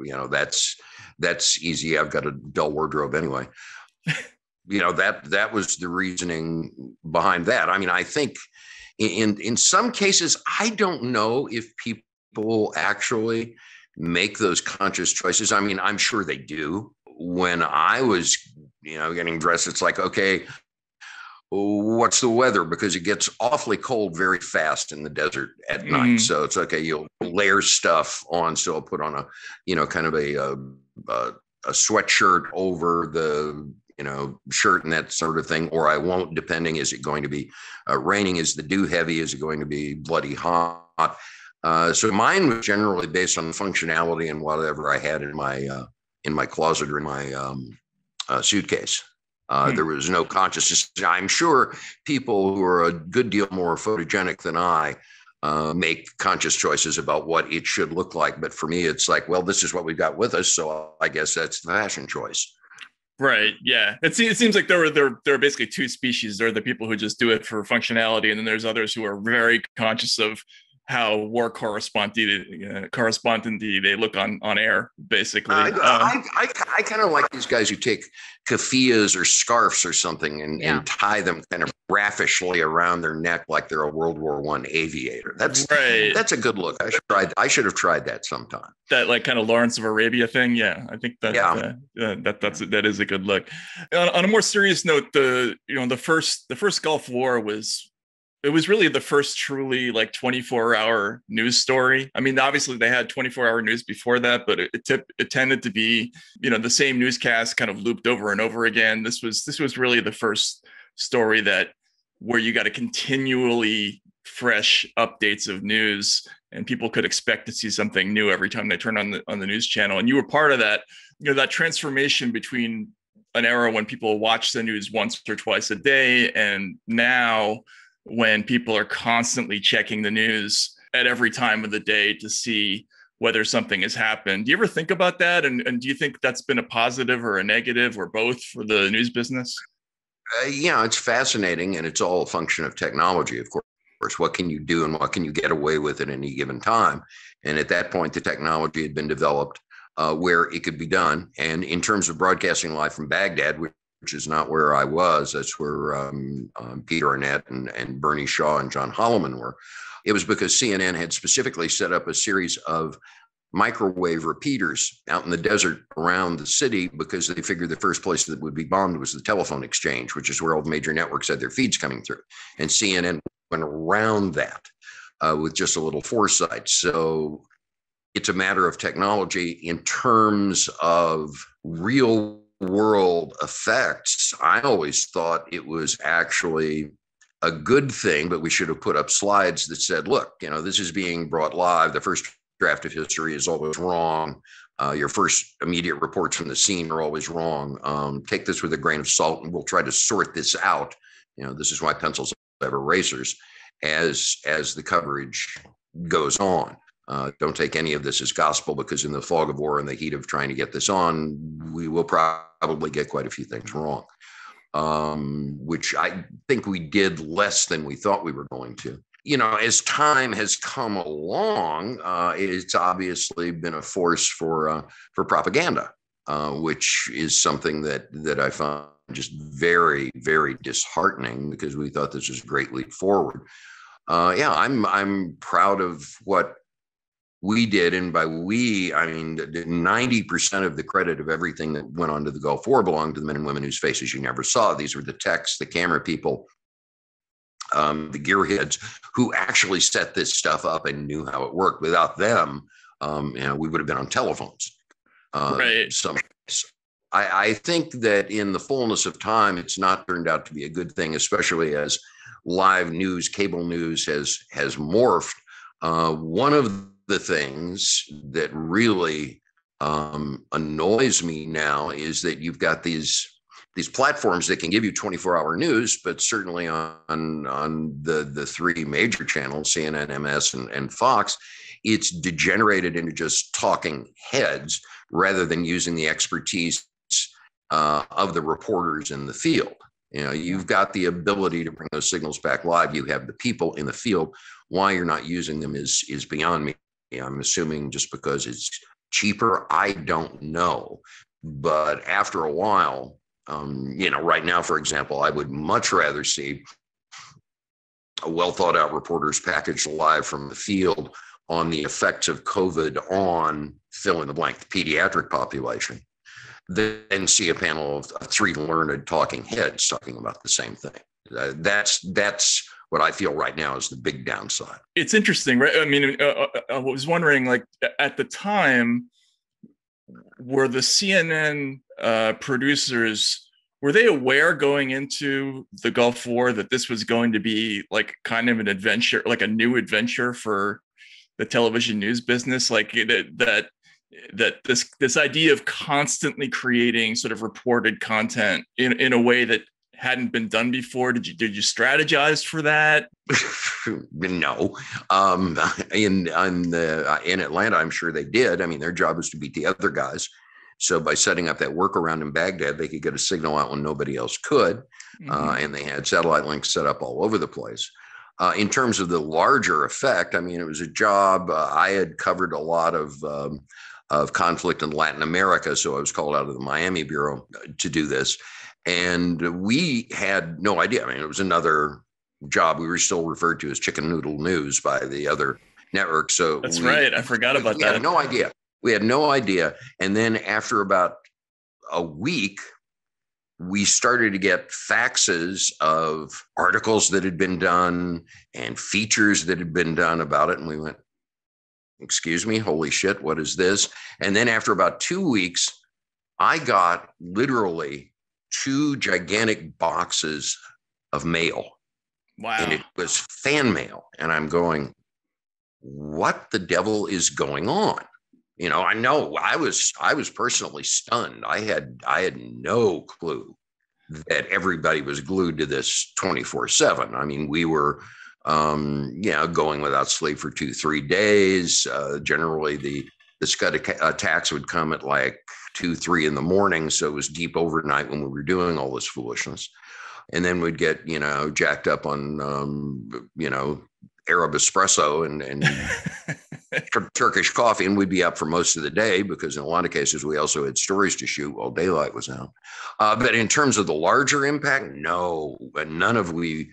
that's easy. I've got a dull wardrobe anyway. That was the reasoning behind that. I mean, I think in some cases, I don't know if people actually make those conscious choices. I mean, I'm sure they do. When I was, getting dressed, it's like, okay, what's the weather? Because it gets awfully cold very fast in the desert at night. So it's okay. You'll layer stuff on. So I'll put on a, kind of a sweatshirt over the, shirt and that sort of thing, or I won't, depending. Is it going to be raining? Is the dew heavy? Is it going to be bloody hot? So mine was generally based on functionality and whatever I had in my closet or in my suitcase. There was no consciousness. I'm sure people who are a good deal more photogenic than I make conscious choices about what it should look like. But for me, it's like, well, this is what we've got with us, so I guess that's the fashion choice. Right. Yeah. It seems like there are basically two species. There are the people who just do it for functionality, and then there's others who are very conscious of how war correspondent they look on air, basically. I kind of like these guys who take keffiyehs or scarves or something and tie them kind of raffishly around their neck like they're a World War I aviator. That's right. That's a good look. I should have tried that sometime. That like kind of Lawrence of Arabia thing. Yeah, I think that that is a good look. On a more serious note, the first Gulf War was really the first truly like 24-hour news story. I mean, obviously they had 24-hour news before that, but it tended to be, the same newscast kind of looped over and over again. This was really the first story where you got a continually fresh updates of news, and people could expect to see something new every time they turn on the news channel. And you were part of that, that transformation between an era when people watch the news once or twice a day, and now when people are constantly checking the news at every time of the day to see whether something has happened. Do you ever think about that? And do you think that's been a positive or a negative or both for the news business? It's fascinating, and it's all a function of technology, of course. What can you do and what can you get away with at any given time? And at that point, the technology had been developed where it could be done. And in terms of broadcasting live from Baghdad, which is not where I was. That's where Peter Arnett and Bernie Shaw and John Holloman were. It was because CNN had specifically set up a series of microwave repeaters out in the desert around the city, because they figured the first place that would be bombed was the telephone exchange, which is where all the major networks had their feeds coming through. And CNN went around that with just a little foresight. So it's a matter of technology. In terms of real world effects, I always thought it was actually a good thing, but we should have put up slides that said, look, this is being brought live. The first draft of history is always wrong. Your first immediate reports from the scene are always wrong. Take this with a grain of salt, and we'll try to sort this out. This is why pencils have erasers as the coverage goes on. Don't take any of this as gospel, because in the fog of war and the heat of trying to get this on, we will probably get quite a few things wrong, which I think we did less than we thought we were going to. As time has come along, it's obviously been a force for propaganda, which is something that I found just very, very disheartening, because we thought this was a great leap forward. I'm proud of what we did, and by we, I mean 90% of the credit of everything that went on to the Gulf War belonged to the men and women whose faces you never saw. These were the techs, the camera people, the gearheads who actually set this stuff up and knew how it worked. Without them, we would have been on telephones. Right. I think that in the fullness of time, it's not turned out to be a good thing, especially as live news, cable news has morphed. One of the things that really annoys me now is that you've got these platforms that can give you 24-hour news, but certainly on the three major channels, CNN, MS, and Fox, it's degenerated into just talking heads rather than using the expertise of the reporters in the field. You know, you've got the ability to bring those signals back live. You have the people in the field. Why you're not using them is beyond me. I'm assuming just because it's cheaper. I don't know. But after a while, you know, right now, for example, I would much rather see a well thought out reporter's package live from the field on the effects of COVID on fill in the blank, the pediatric population, than see a panel of three learned talking heads talking about the same thing. That's what I feel right now is the big downside. It's interesting, right? I mean, I was wondering, like, at the time, were the CNN producers, were they aware going into the Gulf War that this was going to be like kind of an adventure, like a new adventure for the television news business? Like that this idea of constantly creating sort of reported content in a way that hadn't been done before. Did you strategize for that? No. In Atlanta, I'm sure they did. I mean, their job was to beat the other guys. So by setting up that workaround in Baghdad, they could get a signal out when nobody else could. And they had satellite links set up all over the place. In terms of the larger effect, I mean, it was a job. I had covered a lot of conflict in Latin America. So I was called out of the Miami Bureau to do this. And we had no idea. I mean, it was another job. We were still referred to as chicken noodle news by the other network. So that's right. I forgot about that. We had no idea. We had no idea. And then after about a week, we started to get faxes of articles that had been done and features that had been done about it. And we went, excuse me, holy shit, what is this? And then after about 2 weeks, I got literally 2 gigantic boxes of mail. Wow. And it was fan mail. And I'm going, what the devil is going on? You know, I know I was personally stunned. I had no clue that everybody was glued to this 24/7. I mean, we were, going without sleep for 2-3 days. Generally, the Scud attacks would come at like 2-3 in the morning. So it was deep overnight when we were doing all this foolishness. And then we'd get, jacked up on, Arab espresso and Turkish coffee, and we'd be up for most of the day because in a lot of cases we also had stories to shoot while daylight was out. But in terms of the larger impact, no, none of we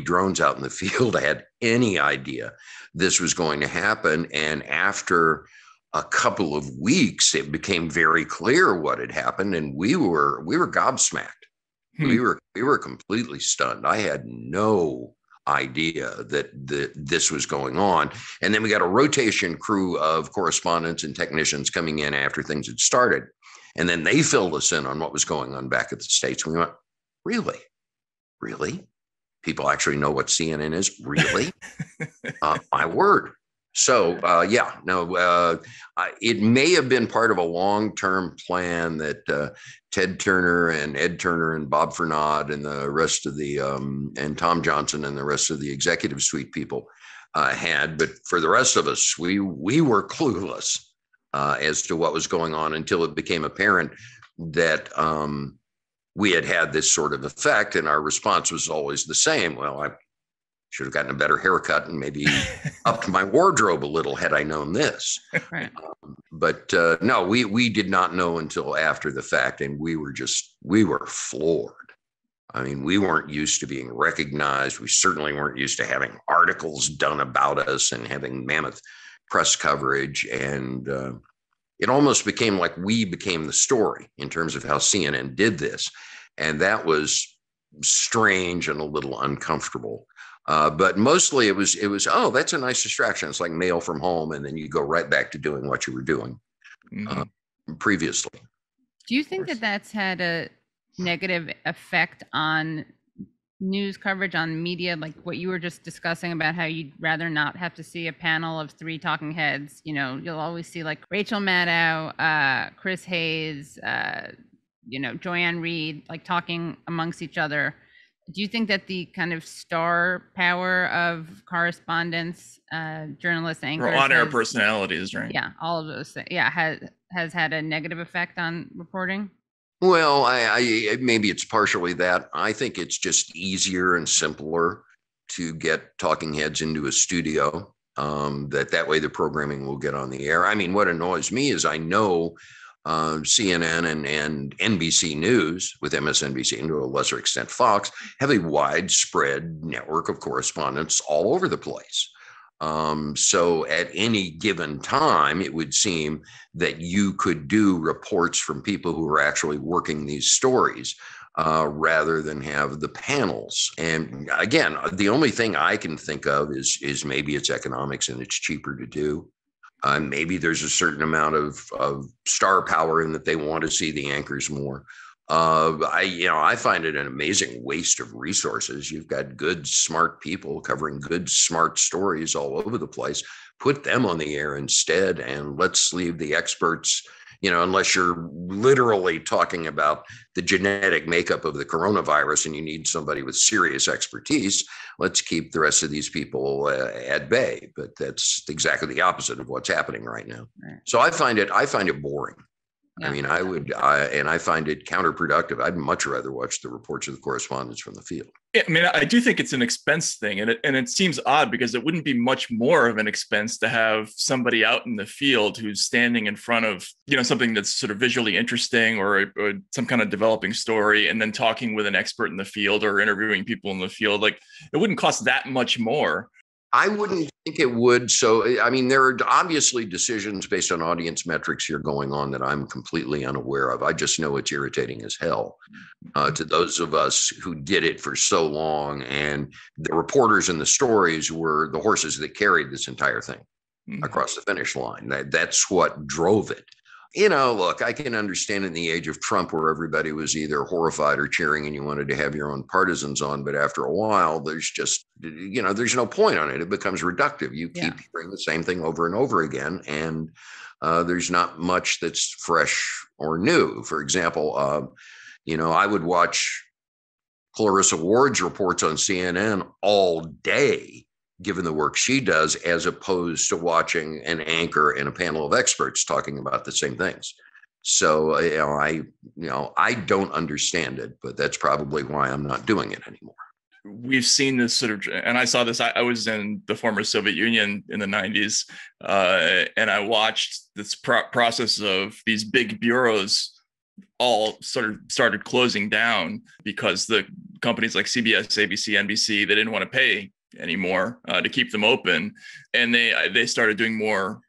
drones out in the field had any idea this was going to happen. And after a couple of weeks, it became very clear what had happened, and we were gobsmacked. We were completely stunned. I had no idea that this was going on. And then we got a rotation crew of correspondents and technicians coming in after things had started. And then they filled us in on what was going on back at the States. We went, really? Really? People actually know what CNN is? Really? My word. So, it may have been part of a long-term plan that Ted Turner and Ed Turner and Bob Fernand and the rest of the, and Tom Johnson and the rest of the executive suite people had. But for the rest of us, we were clueless as to what was going on until it became apparent that we had this sort of effect. And our response was always the same. Well, I should have gotten a better haircut and maybe upped my wardrobe a little had I known this. Right. But no, we did not know until after the fact. And we were floored. I mean, we weren't used to being recognized. We certainly weren't used to having articles done about us and having mammoth press coverage. And it almost became like we became the story in terms of how CNN did this. And that was strange and a little uncomfortable. But mostly it was, oh, that's a nice distraction. It's like mail from home. And then you go right back to doing what you were doing previously. Do you think that that's had a negative effect on news coverage on media, like what you were just discussing about how you'd rather not have to see a panel of 3 talking heads. You know, you'll always see like Rachel Maddow, Chris Hayes, Joanne Reed, like talking amongst each other. Do you think that the kind of star power of correspondents, journalists, anchors, or on-air personalities, right? Yeah, all of those things. Yeah, has had a negative effect on reporting? Well, I maybe it's partially that. I think it's just easier and simpler to get talking heads into a studio. That way the programming will get on the air. I mean, what annoys me is I know CNN and NBC News with MSNBC and to a lesser extent Fox have a widespread network of correspondents all over the place. So at any given time, it would seem that you could do reports from people who are actually working these stories rather than have the panels. And again, the only thing I can think of is maybe it's economics and it's cheaper to do. Maybe there's a certain amount of star power in that they want to see the anchors more. I find it an amazing waste of resources. You've got good, smart people covering good, smart stories all over the place. Put them on the air instead, and let's leave the experts, unless you're literally talking about the genetic makeup of the coronavirus and you need somebody with serious expertise, let's keep the rest of these people at bay. But that's exactly the opposite of what's happening right now. Right. So I find it boring. Yeah. I mean, I find it counterproductive. I'd much rather watch the reports of the correspondents from the field. Yeah, I mean, I do think it's an expense thing, and it seems odd because it wouldn't be much more of an expense to have somebody out in the field who's standing in front of, something that's sort of visually interesting or some kind of developing story, and then talking with an expert in the field or interviewing people in the field. Like, it wouldn't cost that much more. I wouldn't think it would. So, I mean, there are obviously decisions based on audience metrics here going on that I'm completely unaware of. I just know it's irritating as hell to those of us who did it for so long. And the reporters and the stories were the horses that carried this entire thing across the finish line. That's what drove it. Look, I can understand in the age of Trump where everybody was either horrified or cheering and you wanted to have your own partisans on. But after a while, there's just, there's no point on it. It becomes reductive. You keep hearing the same thing over and over again. And there's not much that's fresh or new. For example, I would watch Clarissa Ward's reports on CNN all day, given the work she does, as opposed to watching an anchor and a panel of experts talking about the same things. So, I don't understand it, but that's probably why I'm not doing it anymore. We've seen this sort of, and I saw this, I was in the former Soviet Union in the 90s, and I watched this process of these big bureaus all sort of started closing down because the companies like CBS, ABC, NBC, they didn't want to pay anymore to keep them open, and they started doing more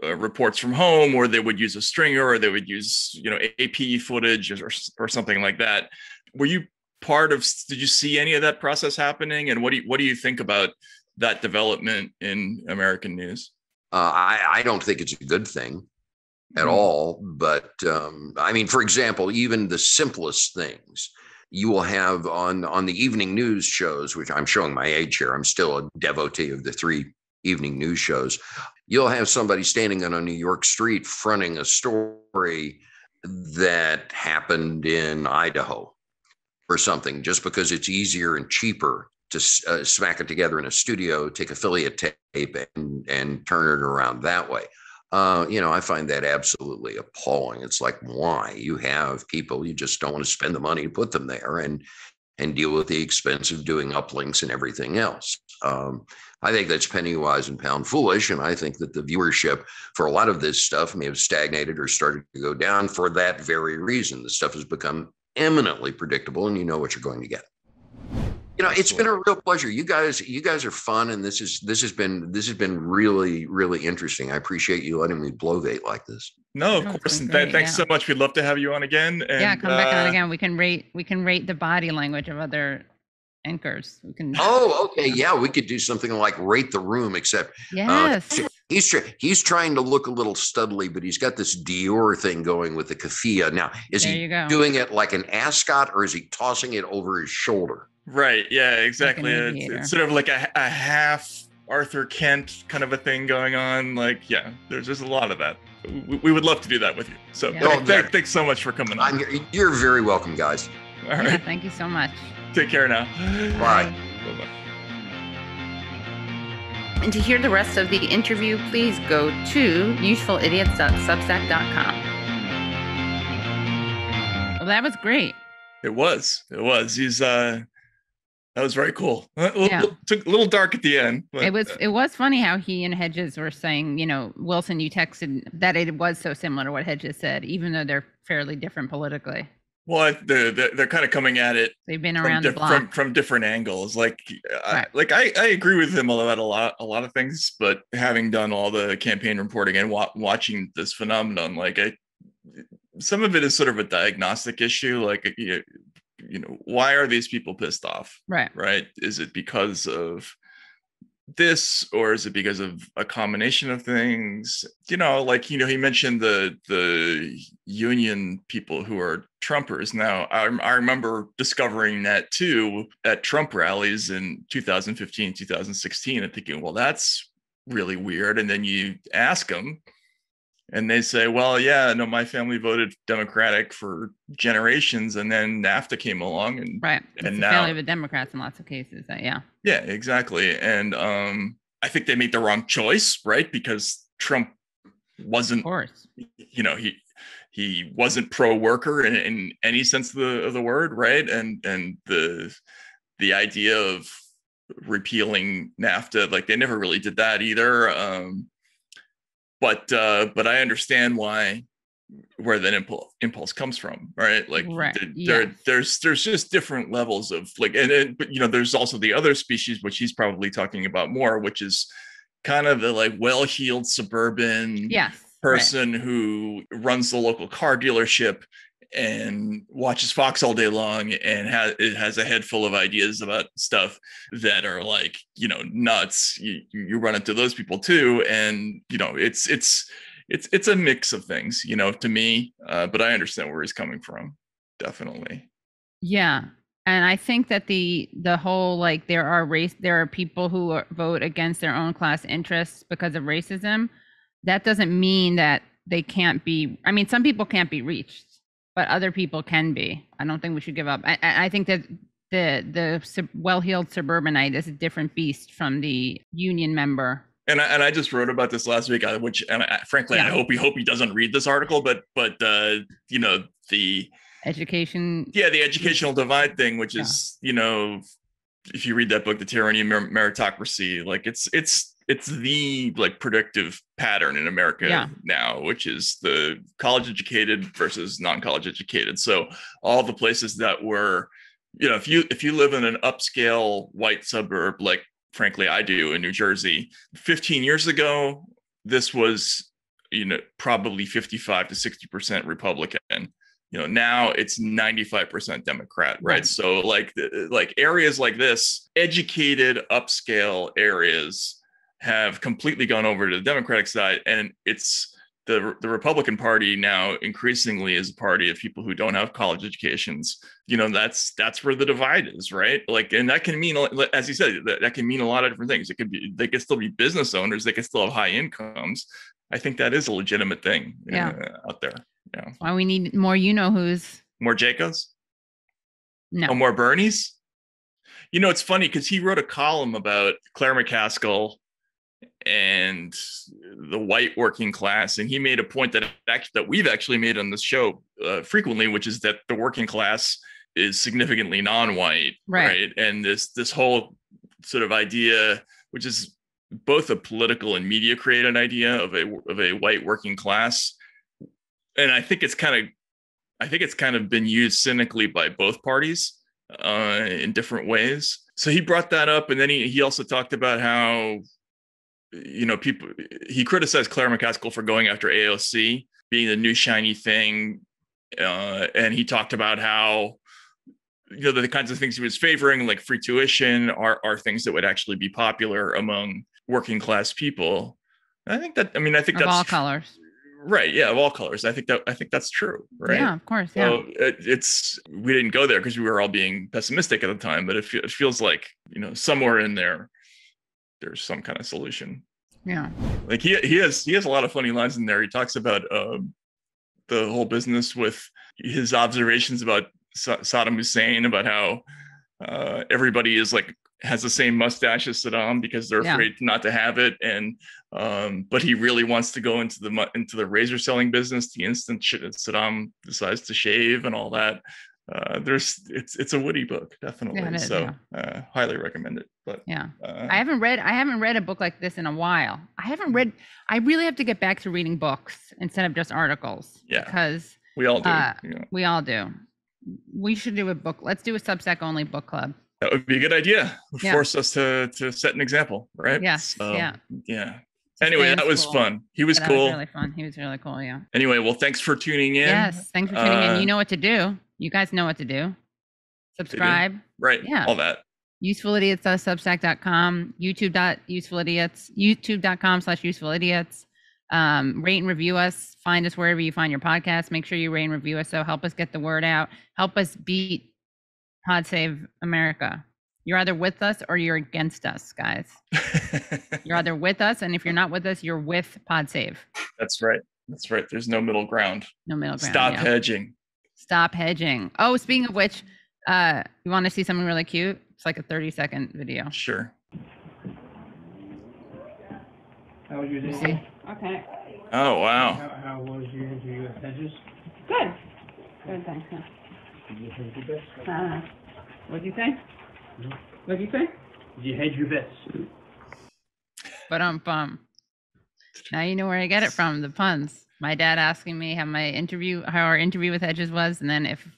reports from home, or they would use a stringer, or they would use AP footage or something like that. Were you did you see any of that process happening, and what do you think about that development in American news? I don't think it's a good thing at all, but I mean, for example, even the simplest things. You will have on the evening news shows, which I'm showing my age here. I'm still a devotee of the 3 evening news shows. You'll have somebody standing on a New York street fronting a story that happened in Idaho or something, just because it's easier and cheaper to smack it together in a studio, take affiliate tape and turn it around that way. I find that absolutely appalling. It's like, why? You have people, you just don't want to spend the money to put them there and deal with the expense of doing uplinks and everything else. I think that's penny wise and pound foolish. And I think that the viewership for a lot of this stuff may have stagnated or started to go down for that very reason. The stuff has become eminently predictable and you know what you're going to get. It's been a real pleasure. You guys are fun, and this has been really, really interesting. I appreciate you letting me blovate like this. No, of course. And thanks so much. We'd love to have you on again. And, come back on again. We can rate the body language of other anchors. We can. Oh, okay. Yeah, we could do something like rate the room, except yes. He's trying to look a little studly, but he's got this Dior thing going with the keffiyeh. Now, is he doing it like an ascot, or is he tossing it over his shoulder? Right. Yeah, exactly. Like an It's aviator. sort of like a half Arthur Kent kind of a thing going on. Like, yeah, there's just a lot of that. We would love to do that with you. So Yeah. thanks so much for coming on. You're very welcome, guys. All Yeah, right. thank you so much. Take care now. Bye. Bye-bye. And to hear the rest of the interview, please go to usefulidiots.substack.com. Well, that was great. It was. He's that was very cool. Yeah. Took a little dark at the end. But, It was funny how he and Hedges were saying, Wilson, you texted that it was so similar to what Hedges said, even though they're fairly different politically. well, they're kind of coming at it. They've been around the block. from different angles. Like, Right. I agree with him about a lot of things, but having done all the campaign reporting and watching this phenomenon, like some of it is sort of a diagnostic issue. Like, why are these people pissed off? Right? Is it because of this, or is it because of a combination of things? He mentioned the union people who are Trumpers. Now, I remember discovering that too at Trump rallies in 2015, 2016, and thinking, well, that's really weird. And then you ask them, and they say, well, yeah, no, my family voted Democratic for generations, and then NAFTA came along, and Right. It's and the now, family of the Democrats in lots of cases. Yeah, exactly. And I think they made the wrong choice, right? Because Trump wasn't, of course, he wasn't pro-worker in any sense of the word, right? And the idea of repealing NAFTA, like, they never really did that either. But I understand where that impulse comes from, right? Like, right. There's just different levels of, like, but there's also the other species, which he's probably talking about more, which is kind of the, like, well-heeled suburban person who runs the local car dealership and watches Fox all day long and has a head full of ideas about stuff that are, like, nuts. You run into those people too, and it's a mix of things, to me. But I understand where he's coming from, definitely. Yeah, and I think that the whole, like, there are people who vote against their own class interests because of racism. That doesn't mean that they can't be. I mean, some people can't be reached, but other people can be. I don't think we should give up. I think that the well-heeled suburbanite is a different beast from the union member. And I just wrote about this last week, frankly, I hope he doesn't read this article, but the education, the educational divide thing, which is, if you read that book, The Tyranny of Meritocracy, like, it's the, like, predictive pattern in America now, which is the college educated versus non-college educated. So all the places that were, if you live in an upscale white suburb, like, frankly, I do in New Jersey, 15 years ago, this was, probably 55 to 60% Republican. Now it's 95% Democrat, right? So, like areas like this, educated upscale areas, have completely gone over to the Democratic side, and it's the Republican Party now increasingly is a party of people who don't have college educations. That's where the divide is, right? Like, and that can mean, as you said, that can mean a lot of different things. They could still be business owners, they could still have high incomes. I think that is a legitimate thing out there. Yeah. Why we need more, who's more Jacos? No. Oh, more Bernies? It's funny because he wrote a column about Claire McCaskill and the white working class, and he made a point that we've actually made on this show frequently, which is that the working class is significantly non-white, right? And this whole sort of idea, which is both a political and media created idea of a white working class, and I think it's kind of been used cynically by both parties in different ways. So he brought that up, and then he also talked about how, he criticized Claire McCaskill for going after AOC being the new shiny thing. And he talked about how, the kinds of things he was favoring, like free tuition, are things that would actually be popular among working class people. And I think that's all colors. Right. Yeah. Of all colors. I think that's true. Right. Yeah, of course. Yeah. So we didn't go there because we were all being pessimistic at the time, but it feels like, somewhere in there's some kind of solution. Yeah. Like he has a lot of funny lines in there. He talks about the whole business with his observations about Saddam Hussein, about how everybody has the same mustache as Saddam because they're afraid not to have it, and but he really wants to go into the razor selling business the instant Saddam decides to shave and all that. It's a witty book, definitely. Yeah, it is, so highly recommend it. But I haven't read a book like this in a while. I really have to get back to reading books instead of just articles. Yeah, because we all do. We all do. We should do a book. Let's do a Substack only book club. That would be a good idea. Force us to set an example, right? Yes. Yeah. Anyway, that was fun. He was cool. That was really fun. He was really cool. Yeah. Anyway, well, thanks for tuning in. Yes, thanks for tuning in. You know what to do. You guys know what to do. Subscribe. Right. Yeah. All that. usefulidiots.substack.com, youtube.com/usefulidiots. Rate and review us. Find us wherever you find your podcast. Make sure you rate and review us. So help us get the word out. Help us beat Pod Save America. You're either with us or you're against us, guys. You're either with us, and if you're not with us, you're with Pod Save. That's right. There's no middle ground. No middle ground. Stop hedging. Stop hedging. Oh, speaking of which, you want to see something really cute? It's like a 30-second video. Sure. How was your day? See? Okay. Oh, wow. How was your interview at Hedges? Good. Good, thanks. Yeah. Did you hedge your bets? What'd you say? What'd you say? Did you hedge your bets? But now you know where I get it from, the puns. My dad asking me how our interview with Hedges was, and then if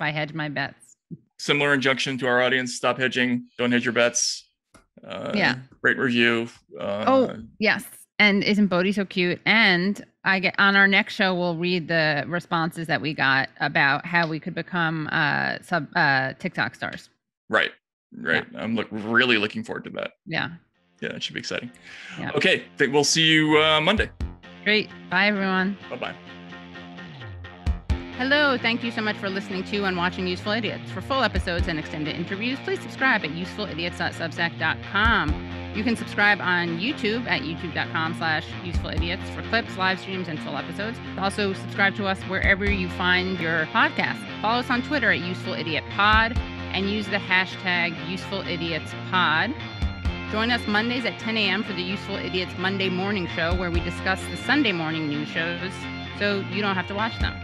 I hedge my bets. Similar injunction to our audience: stop hedging, don't hedge your bets. Rate, review. Yes. And isn't Bodhi so cute? And on our next show, we'll read the responses that we got about how we could become TikTok stars. Right. Yeah. I'm really looking forward to that. Yeah, it should be exciting. Yeah. Okay, we'll see you Monday. Great. Bye, everyone. Bye-bye. Hello. Thank you so much for listening to and watching Useful Idiots. For full episodes and extended interviews, please subscribe at usefulidiots.substack.com. You can subscribe on YouTube at youtube.com/usefulidiots for clips, live streams, and full episodes. Also, subscribe to us wherever you find your podcast. Follow us on Twitter at UsefulIdiotPod and use the hashtag UsefulIdiotsPod. Join us Mondays at 10 a.m. for the Useful Idiots Monday Morning Show, where we discuss the Sunday morning news shows so you don't have to watch them.